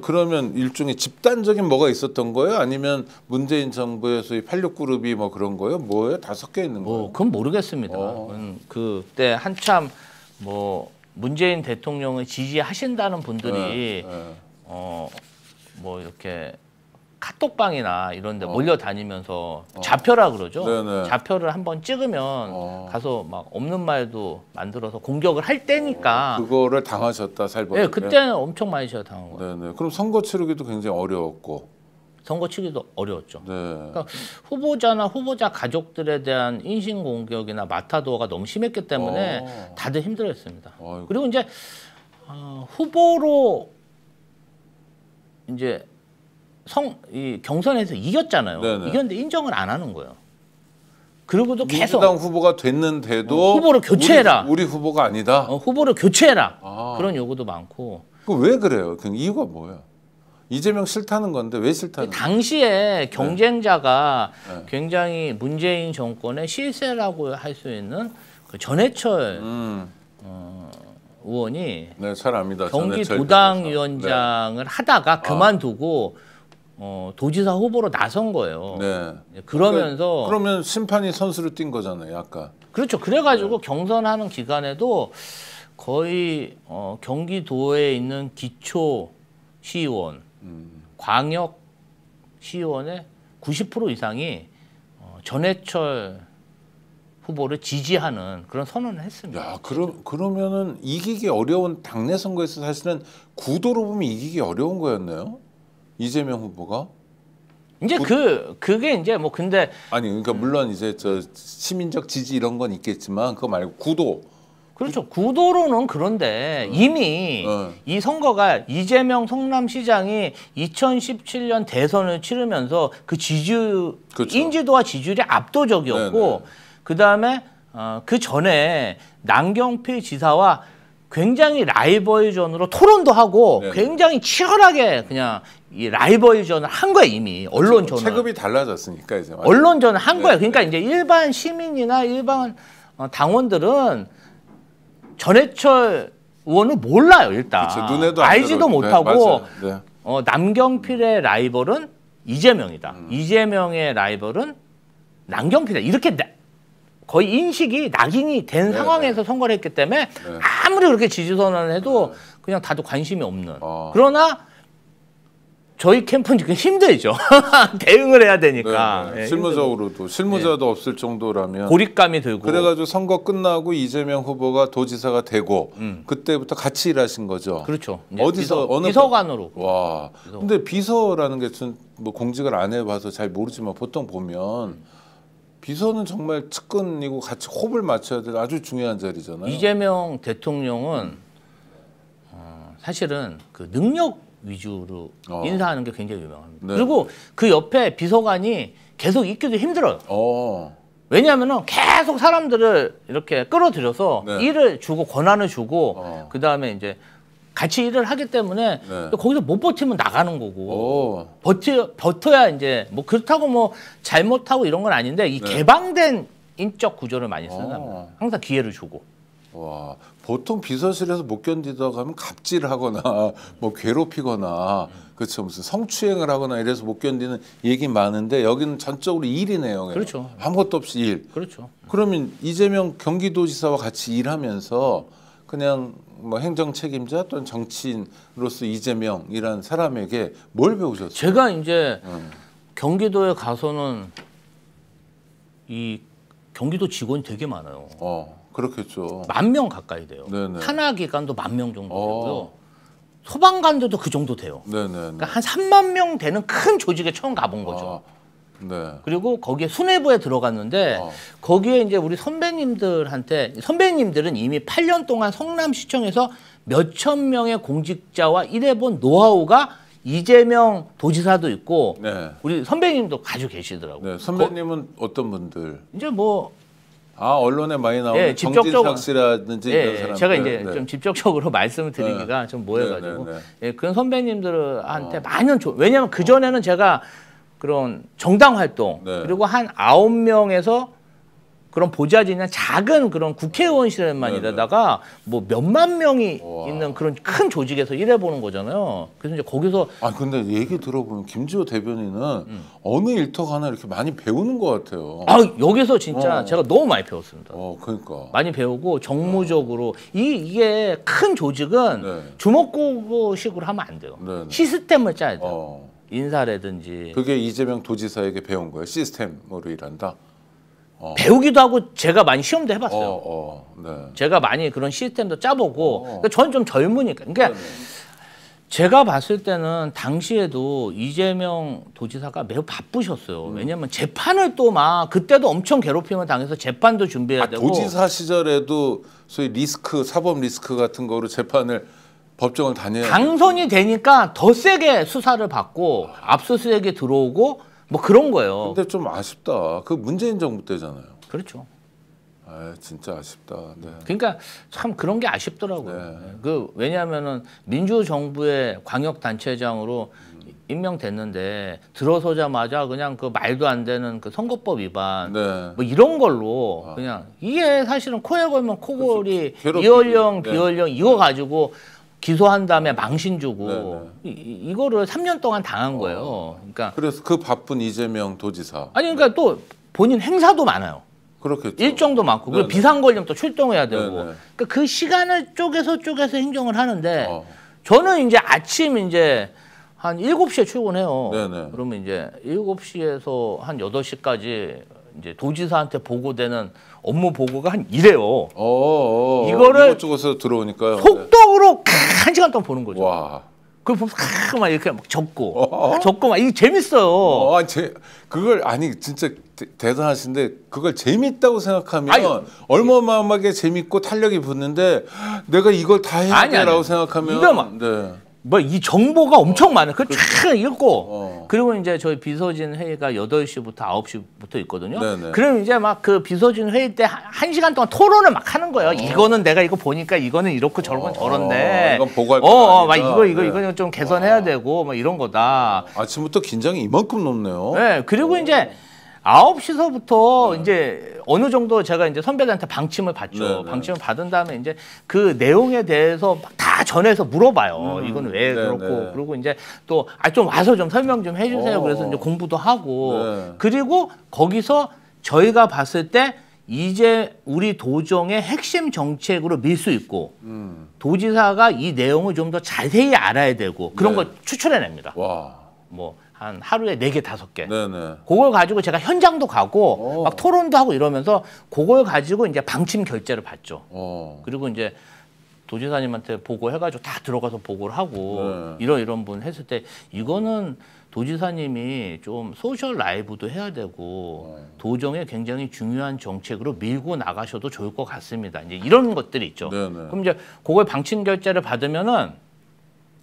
그러면 일종의 집단적인 뭐가 있었던 거예요? 아니면 문재인 정부의 소위 86그룹이 뭐 그런 거예요? 뭐예요? 다 섞여 있는 거예요? 그건 모르겠습니다. 그때 한참 뭐 문재인 대통령을 지지하신다는 분들이 뭐 이렇게 카톡방이나 이런 데 몰려다니면서 좌표라 그러죠. 네네. 좌표를 한번 찍으면 가서 막 없는 말도 만들어서 공격을 할 때니까 그거를 당하셨다 살벌. 네, 그때는 엄청 많이 제가 당한 거예요. 네네. 그럼 선거 치르기도 굉장히 어려웠고. 선거 치기도 어려웠죠. 네. 그러니까 후보자나 후보자 가족들에 대한 인신 공격이나 마타도어가 너무 심했기 때문에 다들 힘들어했습니다. 아이고. 그리고 이제 후보로 이제 이 경선에서 이겼잖아요. 네네. 이겼는데 인정을 안 하는 거예요. 그리고도 계속 민주당 후보가 됐는데도 후보를 교체해라. 우리 후보가 아니다. 후보를 교체해라. 아. 그런 요구도 많고. 왜 그래요? 그 이유가 뭐예요? 이재명 싫다는 건데 왜 싫다는 거예요? 당시에 경쟁자가 네. 굉장히 문재인 정권의 실세라고 할 수 있는 그 전해철 의원이 네, 잘 압니다. 경기도당위원장을 하다가 그만두고 도지사 후보로 나선 거예요. 네. 그러면서 그러면 심판이 선수를 뛴 거잖아요, 아까. 그렇죠. 그래가지고 경선하는 기간에도 거의 경기도에 있는 기초 시의원, 광역 시의원의 90% 이상이 전해철 후보를 지지하는 그런 선언을 했습니다. 야, 그러면은 이기기 어려운 당내 선거에서 사실은 구도로 보면 이기기 어려운 거였네요. 이재명 후보가. 이제 그게 이제 뭐 근데 아니 그러니까 물론 이제 저 시민적 지지 이런 건 있겠지만 그거 말고 구도. 그렇죠. 구도로는 그런데 이미 이 선거가 이재명 성남시장이 2017년 대선을 치르면서 그 그렇죠. 인지도와 지지율이 압도적이었고 네네. 그다음에 그 전에 남경필 지사와 굉장히 라이벌전으로 토론도 하고 네네. 굉장히 치열하게 그냥 이 라이벌전을 한 거야 이미 언론전을. 체급이 달라졌으니까 이제. 언론전을 한 거야. 네, 그러니까 네. 이제 일반 시민이나 일반 당원들은 전해철 의원을 몰라요 일단. 그쵸, 눈에도 안 알지도 들어요. 못하고 네, 맞아요. 네. 남경필의 라이벌은 이재명이다. 이재명의 라이벌은 남경필이다. 이렇게 거의 인식이 낙인이 된 네, 상황에서 선거를 했기 때문에 아무리 그렇게 지지 선언을 해도 그냥 다들 관심이 없는. 그러나 저희 캠프는 지금 힘들죠. 대응을 해야 되니까. 네. 예, 실무적으로도 실무자도 없을 정도라면 고립감이 들고. 그래가지고 선거 끝나고 이재명 후보가 도지사가 되고 그때부터 같이 일하신 거죠. 그렇죠. 이제 어디서 어느 비서관으로. 와. 근데 비서라는 게 뭐 공직을 안 해봐서 잘 모르지만 보통 보면 비서는 정말 측근이고 같이 호흡을 맞춰야 될 아주 중요한 자리잖아요. 이재명 대통령은 사실은 그 능력 위주로 인사하는 게 굉장히 유명합니다. 네. 그리고 그 옆에 비서관이 계속 있기도 힘들어요. 왜냐하면 계속 사람들을 이렇게 끌어들여서 네. 일을 주고 권한을 주고 그 다음에 이제 같이 일을 하기 때문에 네. 거기서 못 버티면 나가는 거고 버텨야 이제 뭐 그렇다고 뭐 잘못하고 이런 건 아닌데 이 네. 개방된 인적 구조를 많이 쓰는 겁니다. 항상 기회를 주고. 와, 보통 비서실에서 못 견디다가 하면 갑질하거나 뭐 괴롭히거나 그렇죠 무슨 성추행을 하거나 이래서 못 견디는 얘기 많은데 여기는 전적으로 일이네요. 그냥. 그렇죠. 아무것도 없이 일. 그렇죠. 그러면 이재명 경기도지사와 같이 일하면서 그냥 뭐 행정 책임자 또는 정치인으로서 이재명이라는 사람에게 뭘 배우셨어요? 제가 이제 경기도에 가서는 이 경기도 직원이 되게 많아요. 그렇겠죠. 10,000명 가까이 돼요. 네네. 산하기관도 10,000명 정도 되고요. 소방관들도 그 정도 돼요. 네네. 그러니까 한 30,000명 되는 큰 조직에 처음 가본 거죠. 네. 그리고 거기에 수뇌부에 들어갔는데 거기에 이제 우리 선배님들은 이미 8년 동안 성남시청에서 몇천 명의 공직자와 일해본 노하우가 이재명 도지사도 있고 네. 우리 선배님도 가지고 계시더라고요. 네. 선배님은 어떤 분들? 이제 뭐 언론에 많이 나오는 예, 정진석 씨라든지 이런 사람들. 제가 이제 좀 직접적으로 말씀을 드리기가 좀 뭐해가지고 그런 선배님들한테 많은 왜냐하면 그 전에는 제가 그런 정당 활동 그리고 한 9명에서 그런 보좌진이나 작은 그런 국회의원실에만 일하다가 뭐 몇만 명이 있는 그런 큰 조직에서 일해보는 거잖아요. 그래서 이제 거기서 근데 얘기 들어보면 김지호 대변인은 어느 일터가 하나 이렇게 많이 배우는 것 같아요. 여기서 진짜 제가 너무 많이 배웠습니다. 그러니까 많이 배우고 정무적으로 이게 큰 조직은 주먹구구식으로 하면 안 돼요. 시스템을 짜야 돼요. 인사라든지. 그게 이재명 도지사에게 배운 거예요. 시스템으로 일한다. 배우기도 하고 제가 많이 시험도 해봤어요. 네. 제가 많이 그런 시스템도 짜보고 그러니까 저는 좀 젊으니까. 그러니까 제가 봤을 때는 당시에도 이재명 도지사가 매우 바쁘셨어요. 왜냐하면 재판을 또 막 그때도 엄청 괴롭힘을 당해서 재판도 준비해야 되고. 도지사 시절에도 소위 리스크, 사법 리스크 같은 거로 재판을 법정을 다녀야 당선이 되니까 더 세게 수사를 받고 압수수색이 들어오고 뭐 그런 거예요. 근데 좀 아쉽다. 그 문재인 정부 때잖아요. 그렇죠. 아, 진짜 아쉽다. 네. 그러니까 참 그런 게 아쉽더라고요. 네. 왜냐하면은 민주정부의 광역단체장으로 임명됐는데 들어서자마자 그냥 그 말도 안 되는 그 선거법 위반 네. 뭐 이런 걸로 그냥 이게 사실은 코에 걸면 코골이 괴롭히고. 이월령 네. 비월령 이거 가지고 기소한 다음에 망신 주고 네, 이거를 3년 동안 당한 거예요. 그러니까 그래서 그 바쁜 이재명 도지사. 아니 그러니까 또 본인 행사도 많아요. 그렇겠죠. 일정도 많고 그리고 네네. 비상걸리면 또 출동해야 되고 네네. 그러니까 그 시간을 쪼개서 행정을 하는데 어. 저는 이제 아침 이제 한 7시에 출근해요. 네네. 그러면 이제 7시에서 한 8시까지 이제 도지사한테 보고되는 업무 보고가 한 이래요. 이거를 이것저것에서 들어오니까요. 속독으로 1시간 동안 보는 거죠. 와. 그걸 보면서 막 이렇게 막 적고 막 이게 재밌어요. 그걸 아니 진짜 대단하신데 그걸 재밌다고 생각하면 아니, 얼마만하게 재밌고 탄력이 붙는데 내가 이걸 다 해야 돼라고 생각하면 이거 막 네. 뭐 이 정보가 엄청 많아요. 그걸 쫙 읽고 그리고 이제 저희 비서진 회의가 8시부터 9시부터 있거든요. 네네. 그럼 이제 막 그 비서진 회의 때 1시간 동안 토론을 막 하는 거예요. 이거는 내가 이거 보니까 이거는 이렇고 저건 저런데. 이건 보고할 거 막 아니다. 이거 좀 개선해야 되고 막 이런 거다. 아침부터 긴장이 이만큼 높네요. 네. 그리고 이제 9시서부터 이제 어느 정도 제가 이제 선배들한테 방침을 받죠. 네네. 방침을 받은 다음에 이제 그 내용에 대해서 다 전해서 물어봐요. 이건 왜 네네. 그렇고 그리고 이제 또 좀 와서 좀 설명 좀 해주세요. 그래서 이제 공부도 하고 네. 그리고 거기서 저희가 봤을 때 이제 우리 도정의 핵심 정책으로 밀 수 있고 도지사가 이 내용을 좀 더 자세히 알아야 되고 그런 네. 걸 추출해냅니다. 와. 뭐 한 하루에 4개, 5개. 네네. 그걸 가지고 제가 현장도 가고 막 토론도 하고 이러면서 그걸 가지고 이제 방침 결재를 받죠. 그리고 이제 도지사님한테 보고해가지고 다 들어가서 보고를 하고 이런 분 했을 때 이거는 도지사님이 좀 소셜 라이브도 해야 되고 도정에 굉장히 중요한 정책으로 밀고 나가셔도 좋을 것 같습니다. 이제 이런 것들이 있죠. 네네. 그럼 이제 그걸 방침 결재를 받으면은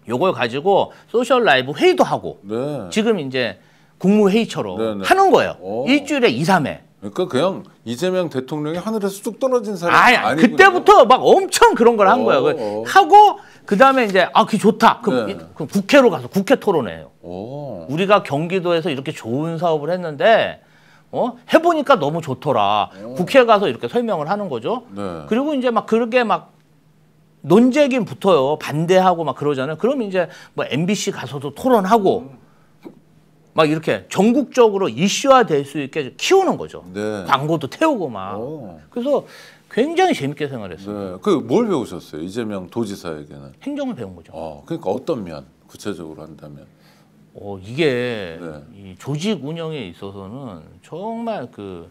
요걸 가지고 소셜 라이브 회의도 하고 네. 지금 이제 국무회의처럼 네네. 하는 거예요. 오. 일주일에 2, 3회. 그러니까 그냥 이재명 대통령이 하늘에서 뚝 떨어진 사람이 아니군요. 그때부터 막 엄청 그런 걸 한 거예요. 하고 그다음에 이제 그게 좋다. 그럼, 네. 그럼 국회로 가서 국회 토론해요. 오. 우리가 경기도에서 이렇게 좋은 사업을 했는데 해보니까 너무 좋더라. 국회 가서 이렇게 설명을 하는 거죠. 네. 그리고 이제 막 그렇게 막 논쟁이 붙어요. 반대하고 막 그러잖아요. 그럼 이제 뭐 MBC 가서도 토론하고 막 이렇게 전국적으로 이슈화 될 수 있게 키우는 거죠. 네. 광고도 태우고 막. 그래서 굉장히 재밌게 생활했어요. 네. 그 뭘 배우셨어요? 이재명 도지사에게는. 행정을 배운 거죠. 그러니까 어떤 면 구체적으로 한다면. 이게 네. 이 조직 운영에 있어서는 정말 그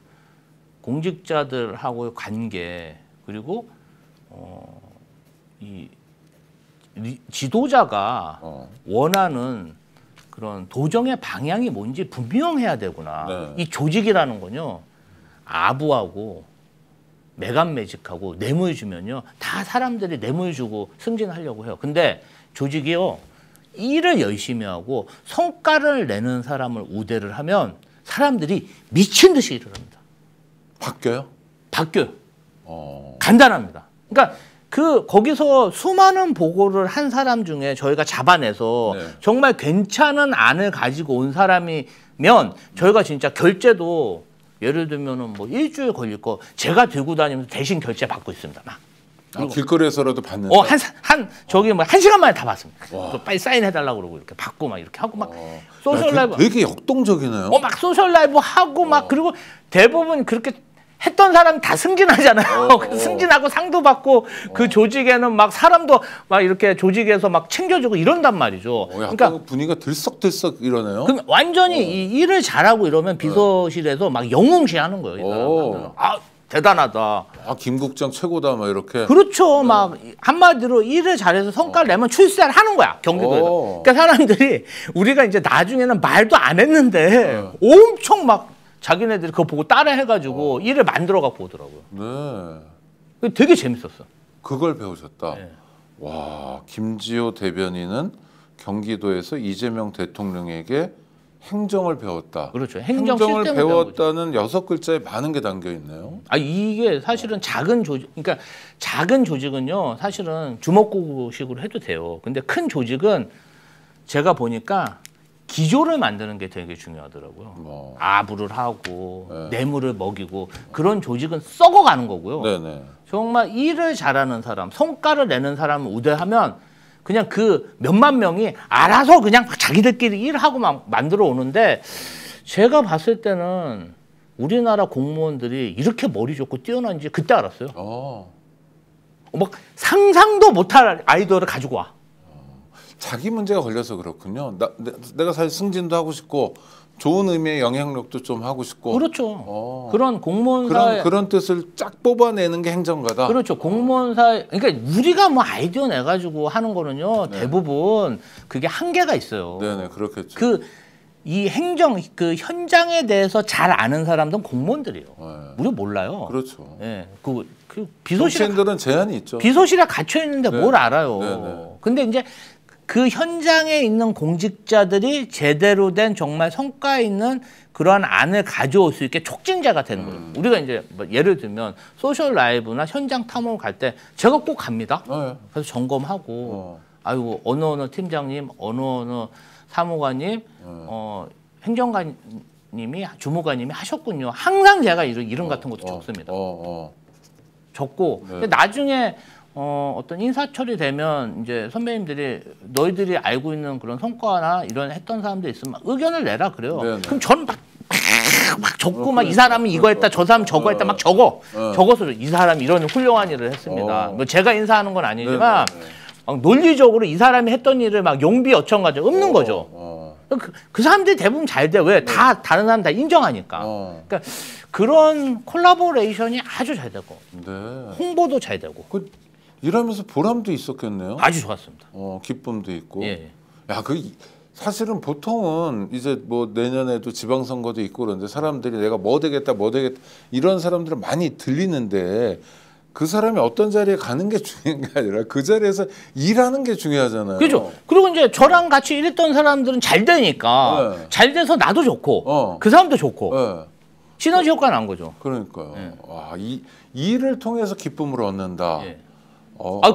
공직자들하고의 관계 그리고 이 지도자가 원하는 그런 도정의 방향이 뭔지 분명해야 되구나. 네. 이 조직이라는 건요. 아부하고 매간매직하고 뇌물 주면요. 다 사람들이 뇌물 주고 승진하려고 해요. 근데 조직이요. 일을 열심히 하고 성과를 내는 사람을 우대를 하면 사람들이 미친 듯이 일을 합니다. 바뀌어요? 바뀌어요. 간단합니다. 그러니까 거기서 수많은 보고를 한 사람 중에 저희가 잡아내서 네. 정말 괜찮은 안을 가지고 온 사람이면 저희가 진짜 결제도 예를 들면은 뭐 일주일 걸릴 거 제가 들고 다니면서 대신 결제 받고 있습니다. 막. 길거리에서라도 받는다. 저기 뭐 1시간 만에 다 받습니다. 또 빨리 사인해달라고 그러고 이렇게 받고 막 이렇게 하고 막 소셜 라이브. 되게 역동적이네요. 막 소셜 라이브 하고 막 그리고 대부분 그렇게 했던 사람 다 승진하잖아요. 승진하고 상도 받고 그 조직에는 막 사람도 막 이렇게 조직에서 막 챙겨주고 이런단 말이죠. 그러니까 분위기가 들썩들썩 이러네요. 그럼 완전히 이 일을 잘하고 이러면 비서실에서 막 영웅시하는 거예요. 대단하다. 김 국장 최고다 막 이렇게. 그렇죠. 막 한마디로 일을 잘해서 성과를 내면 출세를 하는 거야. 경기도에서. 그러니까 사람들이 우리가 이제 나중에는 말도 안 했는데 엄청 막 자기네들이 그거 보고 따라 해가지고 일을 만들어 갖고 오더라고요. 네. 되게 재밌었어. 그걸 배우셨다. 네. 와, 김지호 대변인은 경기도에서 이재명 대통령에게 행정을 배웠다. 그렇죠. 행정 행정을 시스템을 배운 거죠. 배웠다는 6글자에 많은 게 담겨 있네요. 아, 이게 사실은 작은 조직, 그러니까 작은 조직은요, 사실은 주먹구구식으로 해도 돼요. 근데 큰 조직은 제가 보니까 기조를 만드는 게 되게 중요하더라고요. 뭐. 아부를 하고 네. 뇌물을 먹이고 그런 조직은 썩어가는 거고요. 네네. 정말 일을 잘하는 사람, 성과를 내는 사람을 우대하면 그냥 그 몇만 명이 알아서 그냥 자기들끼리 일하고 막 만들어 오는데, 제가 봤을 때는 우리나라 공무원들이 이렇게 머리 좋고 뛰어난지 그때 알았어요. 막 상상도 못할 아이디어를 가지고 와. 자기 문제가 걸려서 그렇군요. 내가 사실 승진도 하고 싶고 좋은 의미의 영향력도 좀 하고 싶고. 그렇죠. 그런 공무원사의 그런 뜻을 쫙 뽑아내는 게 행정가다. 그렇죠. 공무원사, 그러니까 우리가 뭐 아이디어 내 가지고 하는 거는요, 네. 대부분 그게 한계가 있어요. 네네, 그렇겠죠. 이 행정 그 현장에 대해서 잘 아는 사람들은 공무원들이에요. 네. 우리 몰라요. 그렇죠. 예, 그 비서실에 정치인들은 제한이 있죠. 비서실에 갇혀 있는데 네. 뭘 알아요. 네. 근데 이제 그 현장에 있는 공직자들이 제대로 된 정말 성과 있는 그러한 안을 가져올 수 있게 촉진자가 되는 거예요. 우리가 이제 뭐 예를 들면 소셜 라이브나 현장 탐험을 갈 때 제가 꼭 갑니다. 네. 그래서 점검하고 아이고 어느 팀장님, 어느 사무관님, 행정관님이 주무관님이 하셨군요. 항상 제가 이름 같은 것도 적습니다. 적고 네. 근데 나중에 어떤 인사철이 되면 이제 선배님들이 너희들이 알고 있는 그런 성과나 이런 했던 사람들 있으면 의견을 내라 그래요. 네네. 그럼 전 막 적고 막 이 사람은 이거 했다, 저 사람 저거 했다 막 적어서 이 사람이 이런 훌륭한 일을 했습니다. 뭐 제가 인사하는 건 아니지만 막 논리적으로 이 사람이 했던 일을 막 용비어청 가지고 읊는 거죠. 그 사람들이 대부분 잘 돼. 왜? 다 다른 사람 다 인정하니까. 그러니까 그런 콜라보레이션이 아주 잘 되고 네. 홍보도 잘 되고 일하면서 보람도 있었겠네요. 아주 좋았습니다. 기쁨도 있고. 예. 야, 사실은 보통은 이제 뭐 내년에도 지방선거도 있고 그런데 사람들이 내가 뭐 되겠다 이런 사람들은 많이 들리는데 그 사람이 어떤 자리에 가는 게 중요한 게 아니라 그 자리에서 일하는 게 중요하잖아요. 그죠. 그리고 이제 저랑 같이 일했던 사람들은 잘 되니까 잘 돼서 나도 좋고 그 사람도 좋고 시너지 효과가 난 거죠. 그러니까요. 와, 이 일을 통해서 기쁨을 얻는다. 예.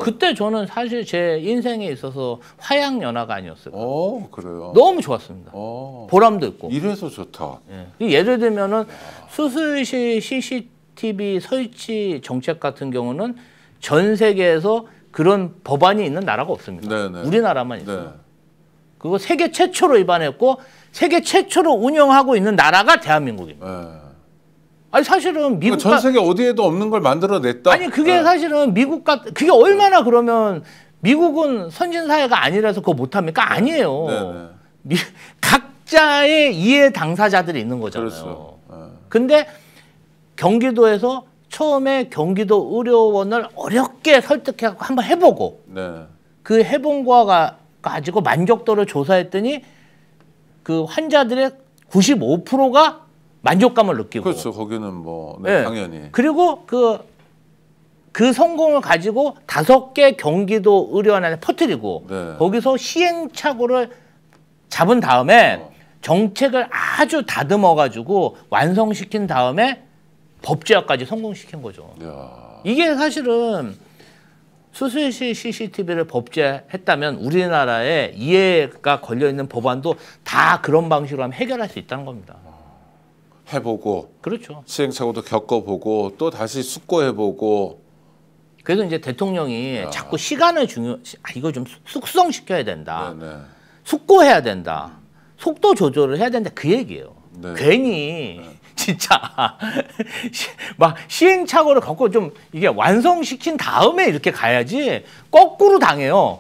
그때 저는 사실 제 인생에 있어서 화양연화가 아니었어요. 그래요. 너무 좋았습니다. 보람도 있고. 이래서 좋다. 예. 예를 들면은 수술실 CCTV 설치 정책 같은 경우는 전 세계에서 그런 법안이 있는 나라가 없습니다. 네네. 우리나라만 있어요. 그거 세계 최초로 입안했고 세계 최초로 운영하고 있는 나라가 대한민국입니다. 아니 사실은 미국 전 세계 어디에도 없는 걸 만들어냈다. 아니 그게 사실은 미국 그게 얼마나 그러면 미국은 선진 사회가 아니라서 그거 못합니까? 아니에요. 각자의 이해 당사자들이 있는 거잖아요. 그렇죠. 근데 경기도에서 처음에 경기도 의료원을 어렵게 설득해서 한번 해보고 그 해본 거가 가지고 만족도를 조사했더니 그 환자들의 95%가 만족감을 느끼고. 그렇죠. 거기는 뭐 당연히. 그리고 그 성공을 가지고 5개 경기도 의료원에 퍼뜨리고 거기서 시행착오를 잡은 다음에 정책을 아주 다듬어 가지고 완성시킨 다음에 법제화까지 성공시킨 거죠. 이게 사실은 수술실 CCTV를 법제했다면 우리나라에 이해가 걸려있는 법안도 다 그런 방식으로 하면 해결할 수 있다는 겁니다. 해보고 그렇죠. 시행착오도 겪어보고 또 다시 숙고해보고. 그래서 이제 대통령이 자꾸 시간을 이거 좀 숙성시켜야 된다. 숙고해야 된다. 속도 조절을 해야 된다. 그 얘기예요. 괜히 진짜 막 시행착오를 겪고 좀 이게 완성시킨 다음에 이렇게 가야지 거꾸로 당해요.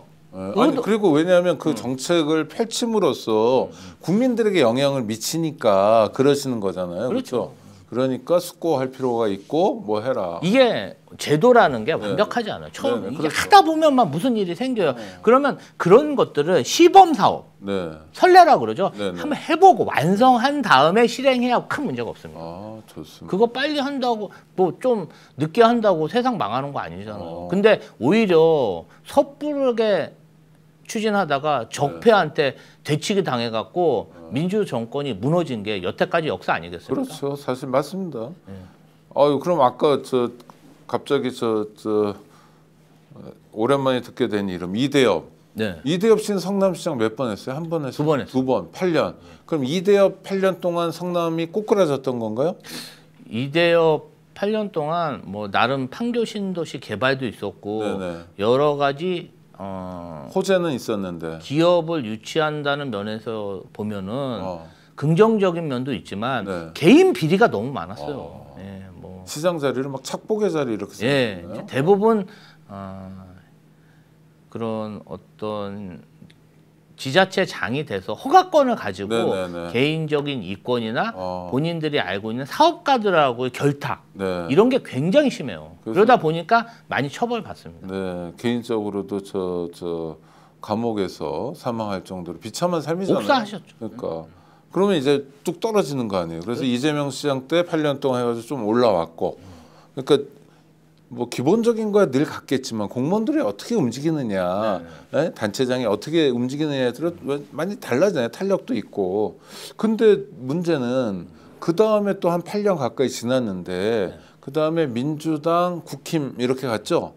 아니, 그리고 왜냐하면 그 정책을 펼침으로써 국민들에게 영향을 미치니까 그러시는 거잖아요. 그렇죠. 그러니까 숙고할 필요가 있고 뭐 해라. 이게 제도라는 게 완벽하지 않아요. 처음 이게 하다 보면 막 무슨 일이 생겨요. 그러면 그런 것들을 시범 사업, 설레라 그러죠. 한번 해보고 완성한 다음에 실행해야 큰 문제가 없습니다. 좋습니다. 그거 빨리 한다고 뭐 좀 늦게 한다고 세상 망하는 거 아니잖아요. 근데 오히려 섣부르게 추진하다가 적폐한테 되치기 당해갖고 민주 정권이 무너진 게 여태까지 역사 아니겠습니까? 그렇죠. 사실 맞습니다. 아유, 그럼 아까 갑자기 오랜만에 듣게 된 이름 이대엽. 네. 이대엽 씨는 성남시장 몇 번 했어요? 한 번 했어요? 2번 했어요. 2번, 8년. 그럼 이대엽 8년 동안 성남이 꼬꾸라졌던 건가요? 이대엽 8년 동안 뭐 나름 판교 신도시 개발도 있었고 네네. 여러 가지 호재는 있었는데. 기업을 유치한다는 면에서 보면은 어. 긍정적인 면도 있지만 네. 개인 비리가 너무 많았어요. 예, 뭐 시장 자리를 막 착복의 자리 이렇게 예, 생겼나요? 이제 대부분 그런 어떤 지자체장이 돼서 허가권을 가지고 네네네. 개인적인 이권이나 어. 본인들이 알고 있는 사업가들하고의 결탁 네. 이런 게 굉장히 심해요. 그래서- 그러다 보니까 많이 처벌받습니다. 네, 개인적으로도 저 감옥에서 사망할 정도로 비참한 삶이잖아요. 옥사하셨죠. 그러니까 그러면 이제 뚝 떨어지는 거 아니에요. 그래서 이재명 시장 때 8년 동안 해가지고 좀 올라왔고, 그러니까 뭐 기본적인 거야 늘 같겠지만 공무원들이 어떻게 움직이느냐, 예? 단체장이 어떻게 움직이느냐에 따라 많이 달라져요. 탄력도 있고. 근데 문제는 그 다음에 또 한 8년 가까이 지났는데 그 다음에 민주당, 국힘 이렇게 갔죠.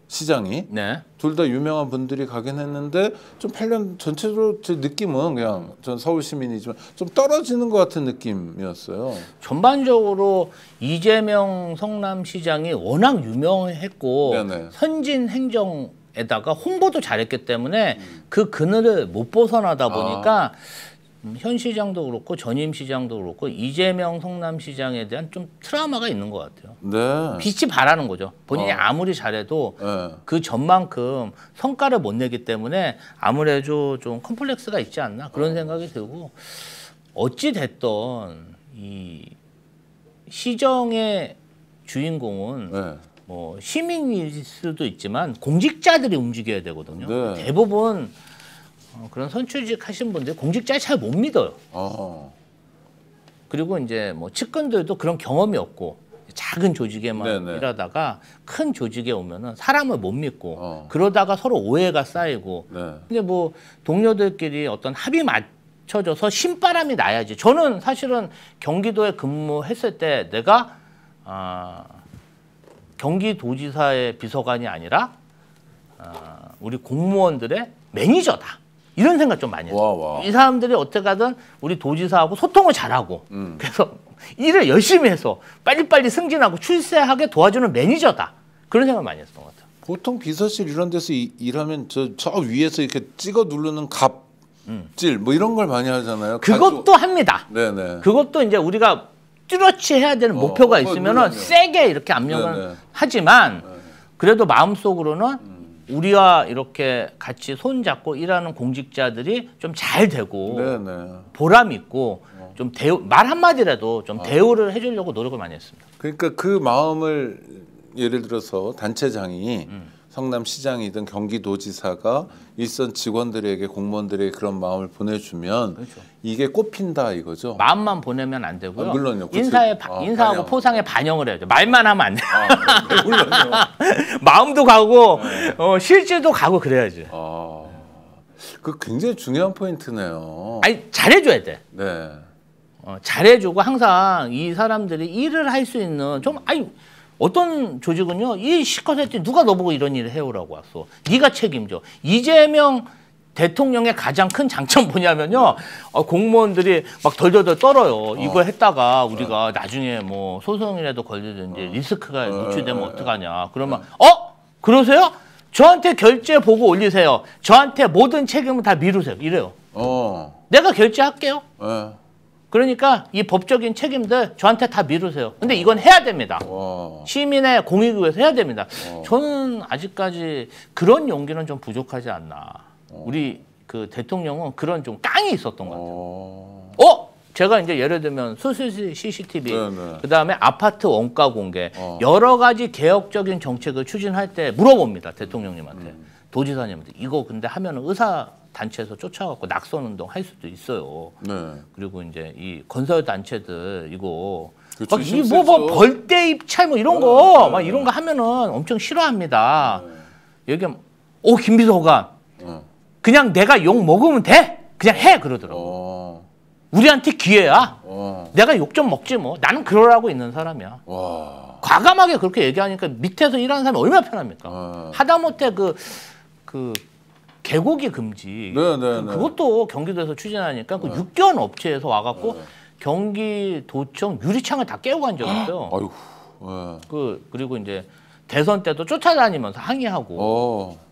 시장이 네. 둘 다 유명한 분들이 가긴 했는데 좀 8년 전체적으로 제 느낌은 그냥 전 서울 시민이지만 좀 떨어지는 것 같은 느낌이었어요. 전반적으로 이재명 성남시장이 워낙 유명했고 네네. 선진 행정에다가 홍보도 잘했기 때문에 그 그늘을 못 벗어나다 보니까 현 시장도 그렇고 전임 시장도 그렇고 이재명 성남시장에 대한 좀 트라우마가 있는 것 같아요. 네. 빛이 바라는 거죠. 본인이 아무리 잘해도 네. 그 전만큼 성과를 못 내기 때문에 아무래도 좀 컴플렉스가 있지 않나 그런 생각이 들고, 어찌 됐던 이 시정의 주인공은 네. 뭐 시민일 수도 있지만 공직자들이 움직여야 되거든요. 네. 대부분 그런 선출직 하신 분들 공직자 잘 못 믿어요. 그리고 이제 뭐 측근들도 그런 경험이 없고 작은 조직에만 네네. 일하다가 큰 조직에 오면은 사람을 못 믿고 그러다가 그러다가 서로 오해가 쌓이고. 네. 근데 뭐 동료들끼리 어떤 합의 맞춰져서 신바람이 나야지. 저는 사실은 경기도에 근무했을 때 내가 경기도지사의 비서관이 아니라 우리 공무원들의 매니저다. 이런 생각 좀 많이 했어요. 와. 이 사람들이 어떻게든 우리 도지사하고 소통을 잘하고 그래서 일을 열심히 해서 빨리빨리 승진하고 출세하게 도와주는 매니저다. 그런 생각을 많이 했던 것 같아요. 보통 비서실 이런 데서 일하면 저 위에서 이렇게 찍어 누르는 갑질 뭐 이런 걸 많이 하잖아요. 그것도 합니다. 네네. 그것도 이제 우리가 뚜렷이 해야 되는 목표가 있으면은 그럼요. 세게 이렇게 압력을 네네. 하지만 그래도 마음속으로는 우리와 이렇게 같이 손잡고 일하는 공직자들이 좀 잘 되고 네네. 보람 있고 좀 말 한마디라도 좀 대우를 해주려고 노력을 많이 했습니다. 그러니까 그 마음을 예를 들어서 단체장이 성남시장이든 경기도지사가 일선 직원들에게 공무원들에게 그런 마음을 보내주면 그렇죠. 이게 꼽힌다 이거죠. 마음만 보내면 안 되고요. 물론요. 인사하고 반영. 포상에 반영을 해야죠. 말만 하면 안 돼요. 네, 물론요. 마음도 가고 실질도 가고 그래야지. 그 굉장히 중요한 포인트네요. 아니 잘해줘야 돼. 네. 잘해주고 항상 이 사람들이 일을 할 수 있는 좀 어떤 조직은요 일 실컷 했더니 누가 너보고 이런 일을 해오라고 왔어. 네가 책임져. 이재명 대통령의 가장 큰 장점 뭐냐면요 공무원들이 막 덜덜덜 떨어요. 이거 했다가 우리가 나중에 뭐 소송이라도 걸리든지 리스크가 노출되면 어떡하냐. 그러면 그러세요? 저한테 결제 보고 올리세요. 저한테 모든 책임을 다 미루세요. 이래요. 내가 결제할게요. 네. 그러니까 이 법적인 책임들 저한테 다 미루세요. 근데 이건 해야 됩니다. 시민의 공익을 위해서 해야 됩니다. 저는 아직까지 그런 용기는 좀 부족하지 않나. 우리 그 대통령은 그런 좀 깡이 있었던 것 같아요. 제가 이제 예를 들면 수수시 CCTV, 네네. 그다음에 아파트 원가 공개, 여러 가지 개혁적인 정책을 추진할 때 물어봅니다. 대통령님한테. 도지사님한테. 이거 근데 하면 의사 단체에서 쫓아갖고 낙선 운동 할 수도 있어요. 네. 그리고 이제 이 건설 단체들 이거 그렇죠, 막 이 뭐 벌떼 입찰 뭐 이런 거 막 이런 거 하면은 엄청 싫어합니다. 얘기하면 김비서관 그냥 내가 욕 먹으면 돼. 그냥 해 그러더라고. 우리한테 기회야. 내가 욕 좀 먹지 뭐. 나는 그러라고 있는 사람이야. 와. 과감하게 그렇게 얘기하니까 밑에서 일하는 사람이 얼마나 편합니까? 하다못해 그 개고기 금지. 그것도 경기도에서 추진하니까 그 6개월 업체에서 와갖고 경기도청 유리창을 다 깨고 간 적이 있어요. 아이고. 그리고 이제 대선 때도 쫓아다니면서 항의하고.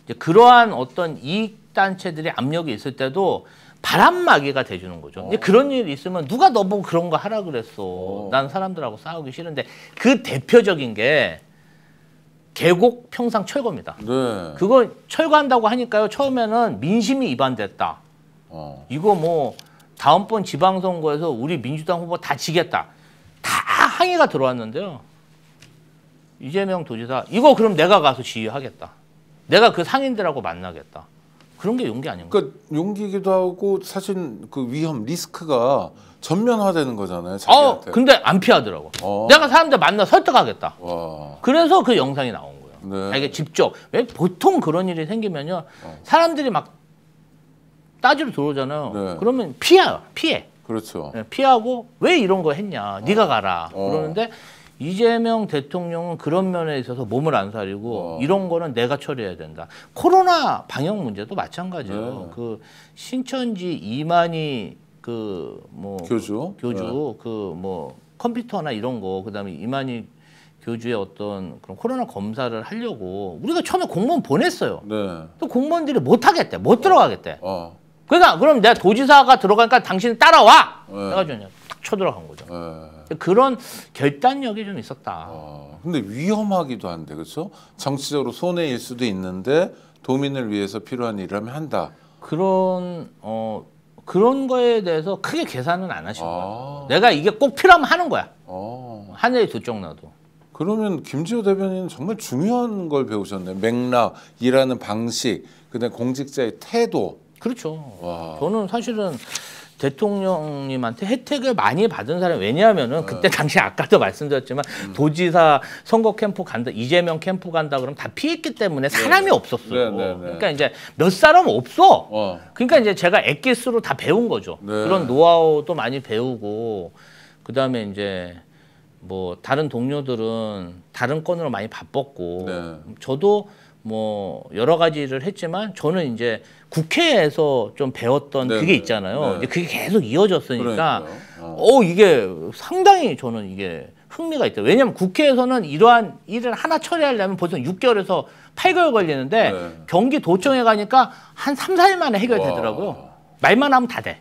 이제 그러한 어떤 이익단체들의 압력이 있을 때도 바람막이가 돼주는 거죠. 이제 그런 일이 있으면 누가 너보고 그런 거 하라 그랬어. 난 사람들하고 싸우기 싫은데 그 대표적인 게 계곡 평상 철거입니다. 네. 그거 철거한다고 하니까요. 처음에는 민심이 위반됐다. 이거 뭐 다음번 지방선거에서 우리 민주당 후보 다 지겠다. 다 항의가 들어왔는데요. 이재명 도지사 이거 그럼 내가 가서 지휘하겠다. 내가 그 상인들하고 만나겠다. 그런 게 용기 아닌가? 그러니까 용기이기도 하고 사실 그 위험 리스크가 전면화되는 거잖아요. 자기한테. 근데 안 피하더라고. 내가 사람들 만나 설득하겠다. 와. 그래서 그 영상이 나온 거예요. 네. 자기가 직접. 왜 보통 그런 일이 생기면요. 사람들이 막 따지러 들어오잖아요. 네. 그러면 피해. 그렇죠. 네, 피하고 왜 이런 거 했냐. 네가 가라. 그러는데 이재명 대통령은 그런 면에 있어서 몸을 안 사리고 이런 거는 내가 처리해야 된다. 코로나 방역 문제도 마찬가지예요. 그 신천지 이만희 그 뭐 교주 그 뭐 컴퓨터나 이런 거 그다음에 이만희 교주의 어떤 그런 코로나 검사를 하려고 우리가 처음에 공무원 보냈어요. 네. 또 공무원들이 못 하겠대. 못 들어가겠대. 그러니까 그럼 내가 도지사가 들어가니까 당신 따라와. 해가지고 그냥 탁 쳐들어간 거죠. 그런 결단력이 좀 있었다. 근데 위험하기도 한데 그렇죠? 정치적으로 손해일 수도 있는데 도민을 위해서 필요한 일을 하면 한다. 그런 거에 대해서 크게 계산은 안 하신 거야. 내가 이게 꼭 필요하면 하는 거야. 하늘이 두 쪽 나도. 그러면 김지호 대변인은 정말 중요한 걸 배우셨네. 맥락, 일하는 방식, 그다음에 공직자의 태도. 그렇죠. 와. 저는 사실은 대통령님한테 혜택을 많이 받은 사람이 왜냐하면은 그때 당시 아까도 말씀드렸지만 도지사 선거 캠프 간다 이재명 캠프 간다 그러면 다 피했기 때문에 사람이 없었어요. 그러니까 이제 몇 사람 없어. 그러니까 이제 제가 엑기스로 다 배운 거죠. 그런 노하우도 많이 배우고 그다음에 이제 뭐 다른 동료들은 다른 건으로 많이 바빴고 저도 뭐 여러 가지를 했지만 저는 이제 국회에서 좀 배웠던 그게 있잖아요. 이제 그게 계속 이어졌으니까 이게 상당히 저는 이게 흥미가 있다. 왜냐하면 국회에서는 이러한 일을 하나 처리하려면 벌써 6개월에서 8개월 걸리는데 경기도청에 가니까 한 3, 4일 만에 해결되더라고요. 말만 하면 다 돼.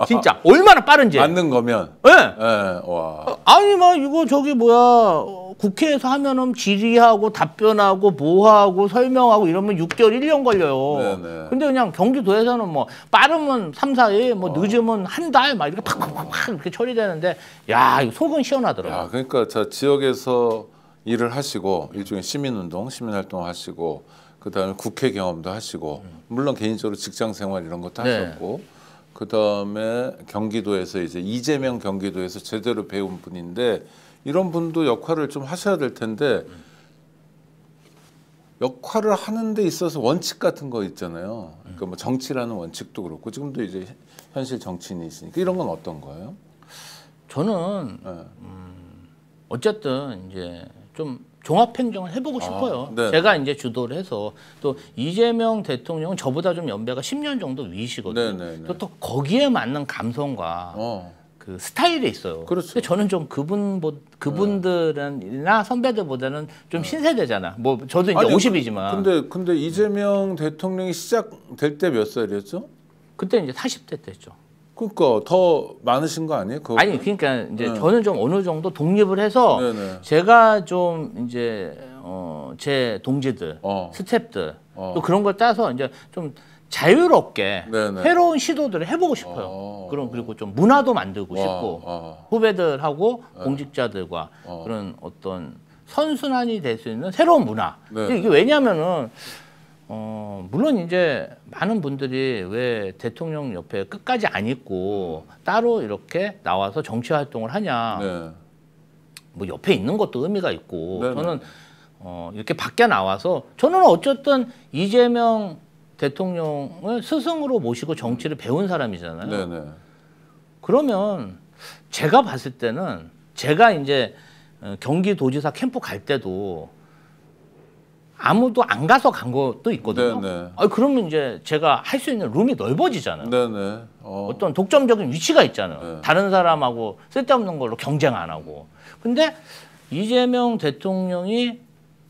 진짜 얼마나 빠른지. 맞는 거면. 네. 와. 아니 뭐 이거 저기 뭐야 국회에서 하면은 질의하고 답변하고 뭐하고 설명하고 이러면 6개월 1년 걸려요. 근데 그냥 경기도에서는 뭐 빠르면 3, 4일 뭐 늦으면 한 달 막 이렇게 팍팍팍 이렇게 처리되는데 야 이거 속은 시원하더라고요. 야, 그러니까 저 지역에서 일을 하시고 일종의 시민운동, 시민활동 하시고 그다음에 국회 경험도 하시고 물론 개인적으로 직장생활 이런 것도 하셨고 그다음에 경기도에서 이제 이재명 경기도에서 제대로 배운 분인데 이런 분도 역할을 좀 하셔야 될 텐데 역할을 하는 데 있어서 원칙 같은 거 있잖아요. 그러니까 뭐 정치라는 원칙도 그렇고 지금도 이제 현실 정치인이 있으니까 이런 건 어떤 거예요? 저는 어쨌든 이제 좀 종합행정을 해보고 싶어요. 제가 이제 주도를 해서 또 이재명 대통령은 저보다 좀 연배가 10년 정도 위시거든요. 또 거기에 맞는 감성과 그 스타일이 있어요. 그렇죠. 근데 저는 좀 그분들이나 선배들보다는 좀 신세대잖아. 뭐 저도 이제 50이지만. 근데 이재명 대통령이 시작될 때 몇 살이었죠? 그때 이제 40대 때죠. 그러니까 더 많으신 거 아니에요? 그거? 아니 그러니까 이제 저는 좀 어느 정도 독립을 해서 제가 좀 이제 제 동지들, 스태프들 또 그런 걸 따서 이제 좀 자유롭게 새로운 시도들을 해보고 싶어요. 그리고 좀 문화도 만들고 싶고 후배들하고 공직자들과 그런 어떤 선순환이 될 수 있는 새로운 문화. 이게 왜냐하면은 물론 이제 많은 분들이 왜 대통령 옆에 끝까지 안 있고 따로 이렇게 나와서 정치 활동을 하냐. 뭐 옆에 있는 것도 의미가 있고 저는 이렇게 밖에 나와서 저는 어쨌든 이재명 대통령을 스승으로 모시고 정치를 배운 사람이잖아요. 네네. 그러면 제가 봤을 때는 제가 이제 경기도지사 캠프 갈 때도 아무도 안 가서 간 것도 있거든요. 네네. 그러면 이제 제가 할 수 있는 룸이 넓어지잖아요. 네네. 어떤 독점적인 위치가 있잖아요. 네. 다른 사람하고 쓸데없는 걸로 경쟁 안 하고. 근데 이재명 대통령이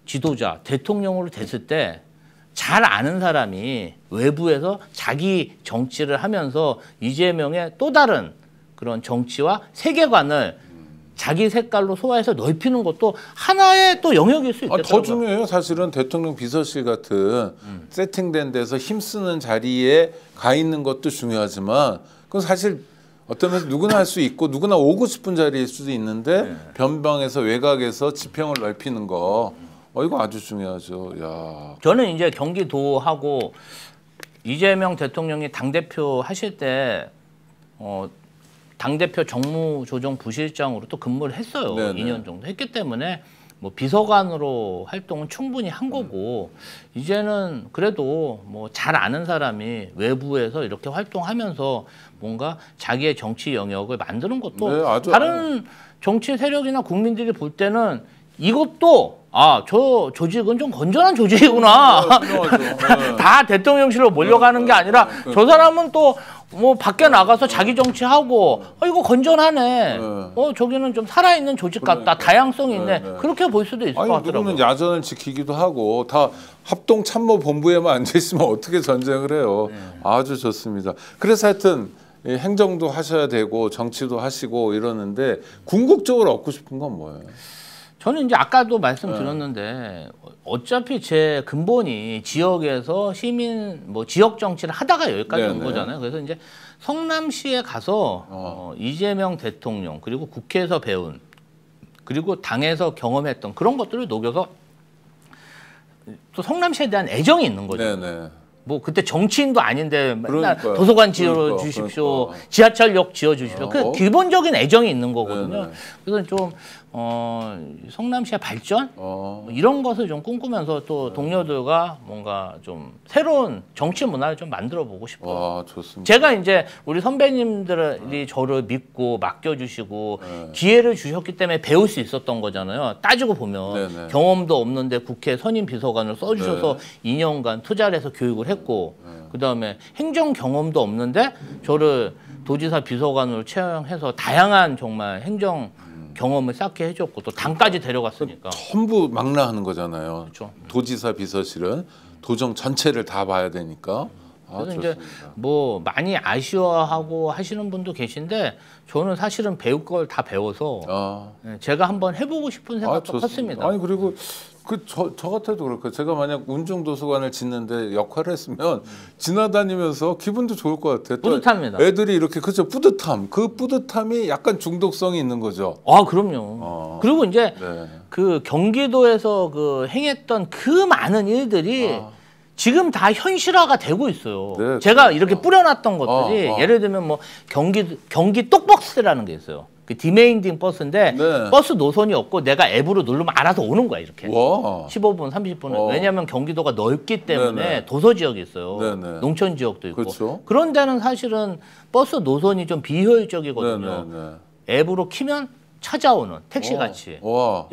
지도자, 대통령으로 됐을 때 잘 아는 사람이 외부에서 자기 정치를 하면서 이재명의 또 다른 그런 정치와 세계관을 자기 색깔로 소화해서 넓히는 것도 하나의 또 영역일 수 있겠더라고요. 더 중요해요. 사실은 대통령 비서실 같은 세팅된 데서 힘쓰는 자리에 가 있는 것도 중요하지만 그건 사실 어떤 면에서 누구나 할 수 있고 누구나 오고 싶은 자리일 수도 있는데 변방에서 외곽에서 지평을 넓히는 거 이거 아주 중요하죠. 야. 저는 이제 경기도하고 이재명 대통령이 당대표 하실 때 당대표 정무조정부실장으로 또 근무를 했어요. 네네. 2년 정도 했기 때문에 뭐 비서관으로 활동은 충분히 한 거고 이제는 그래도 뭐 잘 아는 사람이 외부에서 이렇게 활동하면서 뭔가 자기의 정치 영역을 만드는 것도 네, 아주 다른 정치 세력이나 국민들이 볼 때는 이것도 저 조직은 좀 건전한 조직이구나. 다 대통령실로 몰려가는 게 아니라 저 사람은 또 뭐 밖에 나가서 자기 정치하고 이거 건전하네. 저기는 좀 살아있는 조직 같다. 다양성이 있네. 그렇게 볼 수도 있을 것 같더라고요. 누구는 야전을 지키기도 하고 다 합동참모본부에만 앉아있으면 어떻게 전쟁을 해요. 아주 좋습니다. 그래서 하여튼 행정도 하셔야 되고 정치도 하시고 이러는데 궁극적으로 얻고 싶은 건 뭐예요? 저는 이제 아까도 말씀드렸는데 어차피 제 근본이 지역에서 시민 뭐 지역 정치를 하다가 여기까지 온 거잖아요. 그래서 이제 성남시에 가서 이재명 대통령 그리고 국회에서 배운 그리고 당에서 경험했던 그런 것들을 녹여서 또 성남시에 대한 애정이 있는 거죠. 네네. 뭐 그때 정치인도 아닌데 맨날 그러니까요. 도서관 지어 주십시오, 지하철역 지어 주십시오. 그 기본적인 애정이 있는 거거든요. 그래서 좀 성남시의 발전 뭐 이런 것을 좀 꿈꾸면서 또 동료들과 뭔가 좀 새로운 정치 문화를 좀 만들어 보고 싶어요. 와, 좋습니다. 제가 이제 우리 선배님들이 저를 믿고 맡겨주시고 기회를 주셨기 때문에 배울 수 있었던 거잖아요. 따지고 보면 경험도 없는데 국회 선임 비서관을 써주셔서 2년간 투자를 해서 교육을 했고 그다음에 행정 경험도 없는데 저를 도지사 비서관으로 채용해서 다양한 정말 행정 경험을 쌓게 해줬고 또 당까지 데려갔으니까 전부 망라하는 거잖아요. 그렇죠. 도지사 비서실은 도정 전체를 다 봐야 되니까. 그래서 이제 뭐 많이 아쉬워하고 하시는 분도 계신데 저는 사실은 배울 걸 다 배워서 제가 한번 해보고 싶은 생각도 컸습니다. 아니 그리고 저 같아도 그렇고 제가 만약 운중도서관을 짓는데 역할을 했으면 지나다니면서 기분도 좋을 것 같아요. 뿌듯합니다. 애들이 이렇게 그죠 뿌듯함. 그 뿌듯함이 약간 중독성이 있는 거죠. 그럼요. 그리고 이제 그 경기도에서 그 행했던 그 많은 일들이 지금 다 현실화가 되고 있어요. 네, 제가 이렇게 뿌려놨던 것들이 예를 들면 뭐 경기 똑버스라는 게 있어요. 그 디메인딩 버스인데 버스 노선이 없고 내가 앱으로 누르면 알아서 오는 거야 이렇게. 15분, 30분은. 왜냐하면 경기도가 넓기 때문에 도서 지역이 있어요. 농촌 지역도 있고. 그렇죠. 그런 데는 사실은 버스 노선이 좀 비효율적이거든요. 앱으로 키면 찾아오는 택시 같이.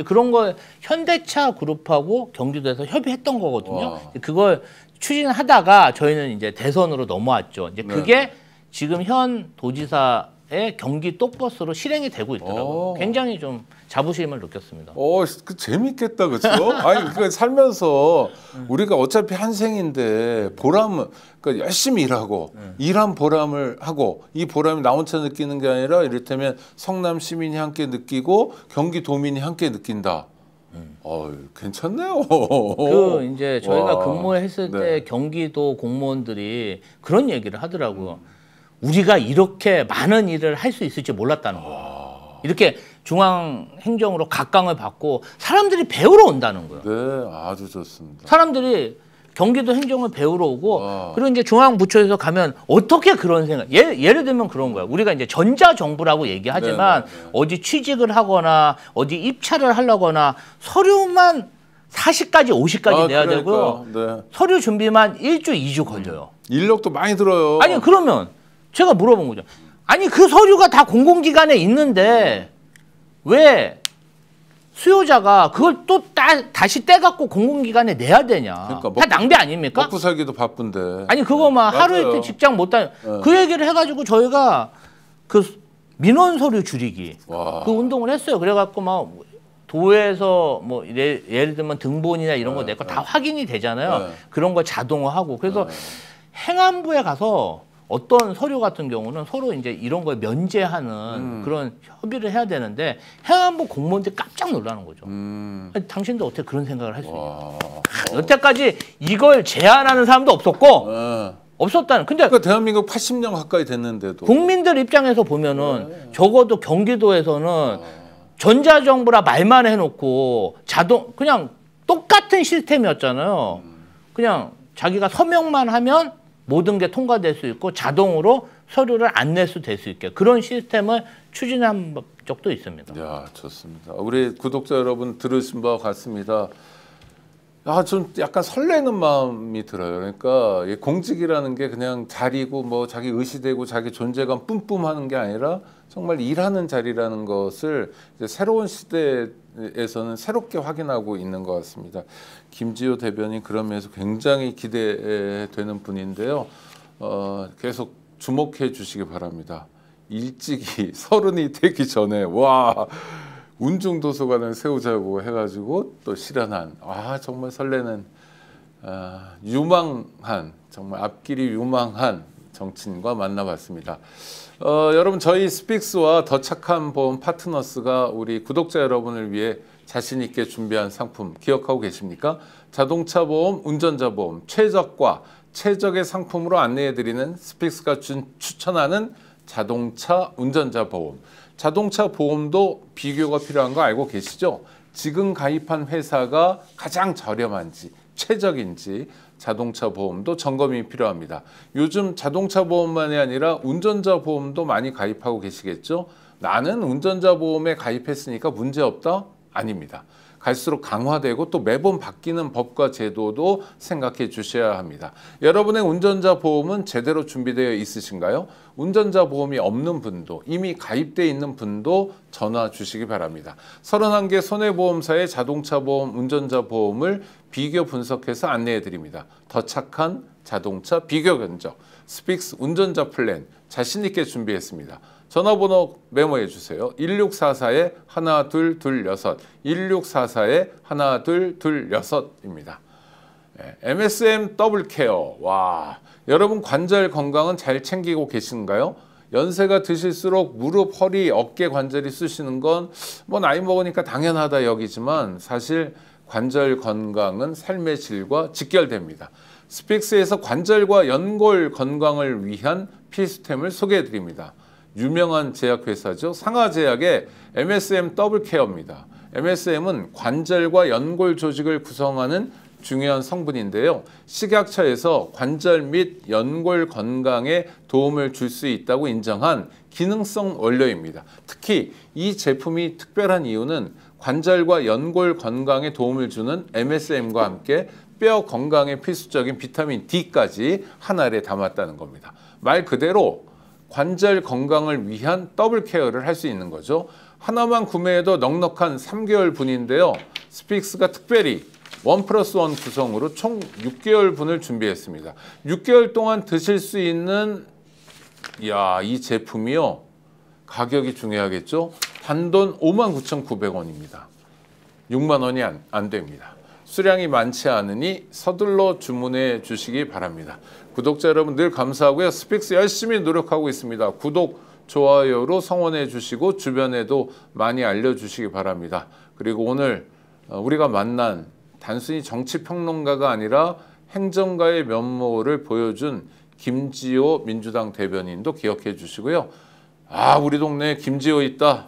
그런 걸 현대차 그룹하고 경기도에서 협의했던 거거든요. 그걸 추진하다가 저희는 이제 대선으로 넘어왔죠. 이제 그게 지금 현 도지사의 경기 똑버스로 실행이 되고 있더라고요. 굉장히 좀 자부심을 느꼈습니다. 그 재밌겠다, 그렇죠? 아니, 그 살면서 우리가 어차피 한 생인데 보람은 그러니까 열심히 일하고 일한 보람을 하고 이 보람이 나 혼자 느끼는 게 아니라 이를테면 성남 시민이 함께 느끼고 경기도민이 함께 느낀다. 괜찮네요. 그 이제 저희가 근무했을 때 경기도 공무원들이 그런 얘기를 하더라고요. 우리가 이렇게 많은 일을 할 수 있을지 몰랐다는 거예요. 이렇게 중앙 행정으로 각광을 받고 사람들이 배우러 온다는 거예요. 네, 아주 좋습니다. 사람들이 경기도 행정을 배우러 오고 그리고 이제 중앙부처에서 가면 어떻게 그런 생각 예를 들면 그런 거야. 우리가 이제 전자정부라고 얘기하지만 어디 취직을 하거나 어디 입찰을 하려거나 서류만 40까지 50까지 내야 그러니까, 되고요. 네. 서류 준비만 1주 2주 걸려요. 인력도 많이 들어요. 아니 그러면 제가 물어본 거죠. 아니 그 서류가 다 공공기관에 있는데 왜 수요자가 그걸 또 다시 떼갖고 공공기관에 내야 되냐. 그러니까 다 낭비 아닙니까? 먹고 살기도 바쁜데. 아니 그거 막 맞아요. 하루 이틀 직장 못 다녀. 네. 그 얘기를 해가지고 저희가 그 민원 서류 줄이기 와. 그 운동을 했어요. 그래갖고 막 도에서 뭐 예를 들면 등본이나 이런 거 내 거 다 확인이 되잖아요. 네. 그런 걸 자동화하고 그래서 행안부에 가서 어떤 서류 같은 경우는 서로 이제 이런 걸 면제하는 그런 협의를 해야 되는데 행안부 공무원들이 깜짝 놀라는 거죠. 아니, 당신도 어떻게 그런 생각을 할 수 있냐. 여태까지 이걸 제한하는 사람도 없었고 네. 없었다는. 근데 그러니까 대한민국 80년 가까이 됐는데도. 국민들 입장에서 보면은 적어도 경기도에서는 전자정부라 말만 해놓고 그냥 똑같은 시스템이었잖아요. 그냥 자기가 서명만 하면 모든 게 통과될 수 있고 자동으로 서류를 안 낼 수 될 수 있게 그런 시스템을 추진한 적도 있습니다. 야, 좋습니다. 우리 구독자 여러분 들으신 바와 같습니다. 좀 약간 설레는 마음이 들어요. 그러니까 이 공직이라는 게 그냥 자리고 뭐 자기 의시되고 자기 존재감 뿜뿜하는 게 아니라 정말 일하는 자리라는 것을 이제 새로운 시대에서는 새롭게 확인하고 있는 것 같습니다. 김지호 대변인 그런 면에서 굉장히 기대되는 분인데요. 계속 주목해 주시기 바랍니다. 일찍이 30이 되기 전에 와 운중도서관을 세우자고 해가지고 또 실현한 정말 설레는 유망한 정말 앞길이 유망한 정치인과 만나봤습니다. 여러분 저희 스픽스와 더 착한 보험 파트너스가 우리 구독자 여러분을 위해 자신 있게 준비한 상품 기억하고 계십니까? 자동차 보험, 운전자 보험, 최저가, 최적의 상품으로 안내해드리는 스픽스가 추천하는 자동차, 운전자 보험. 자동차 보험도 비교가 필요한 거 알고 계시죠? 지금 가입한 회사가 가장 저렴한지, 최적인지 자동차 보험도 점검이 필요합니다. 요즘 자동차 보험만이 아니라 운전자 보험도 많이 가입하고 계시겠죠? 나는 운전자 보험에 가입했으니까 문제없다? 아닙니다. 갈수록 강화되고 또 매번 바뀌는 법과 제도도 생각해 주셔야 합니다. 여러분의 운전자 보험은 제대로 준비되어 있으신가요? 운전자 보험이 없는 분도 이미 가입되어 있는 분도 전화 주시기 바랍니다. 31개 손해보험사의 자동차 보험, 운전자 보험을 비교 분석해서 안내해 드립니다. 더 착한 자동차 비교 견적, 스픽스 운전자 플랜 자신 있게 준비했습니다. 전화번호 메모해 주세요. 1644-1226, 1644-1226입니다. MSM 더블 케어. 와, 여러분 관절 건강은 잘 챙기고 계신가요? 연세가 드실수록 무릎, 허리, 어깨 관절이 쑤시는 건 뭐 나이 먹으니까 당연하다 여기지만 사실 관절 건강은 삶의 질과 직결됩니다. 스픽스에서 관절과 연골 건강을 위한 필수템을 소개해 드립니다. 유명한 제약회사죠. 상하제약의 MSM 더블 케어입니다. MSM은 관절과 연골 조직을 구성하는 중요한 성분인데요. 식약처에서 관절 및 연골 건강에 도움을 줄 수 있다고 인정한 기능성 원료입니다. 특히 이 제품이 특별한 이유는 관절과 연골 건강에 도움을 주는 MSM과 함께 뼈 건강에 필수적인 비타민 D까지 한 알에 담았다는 겁니다. 말 그대로 관절 건강을 위한 더블 케어를 할 수 있는 거죠. 하나만 구매해도 넉넉한 3개월 분인데요. 스픽스가 특별히 1+1 구성으로 총 6개월 분을 준비했습니다. 6개월 동안 드실 수 있는 이 제품이요. 가격이 중요하겠죠. 단돈 59,900원입니다. 6만 원이 안 됩니다. 수량이 많지 않으니 서둘러 주문해 주시기 바랍니다. 구독자 여러분 늘 감사하고요. 스픽스 열심히 노력하고 있습니다. 구독, 좋아요로 성원해 주시고 주변에도 많이 알려주시기 바랍니다. 그리고 오늘 우리가 만난 단순히 정치평론가가 아니라 행정가의 면모를 보여준 김지호 민주당 대변인도 기억해 주시고요. 우리 동네에 김지호 있다.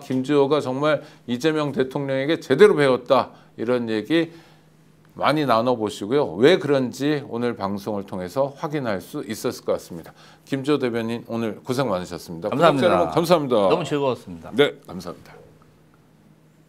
김지호가 정말 이재명 대통령에게 제대로 배웠다. 이런 얘기 많이 나눠보시고요. 왜 그런지 오늘 방송을 통해서 확인할 수 있었을 것 같습니다. 김지호 대변인 오늘 고생 많으셨습니다. 감사합니다. 구독자 여러분 감사합니다. 너무 즐거웠습니다. 네, 감사합니다.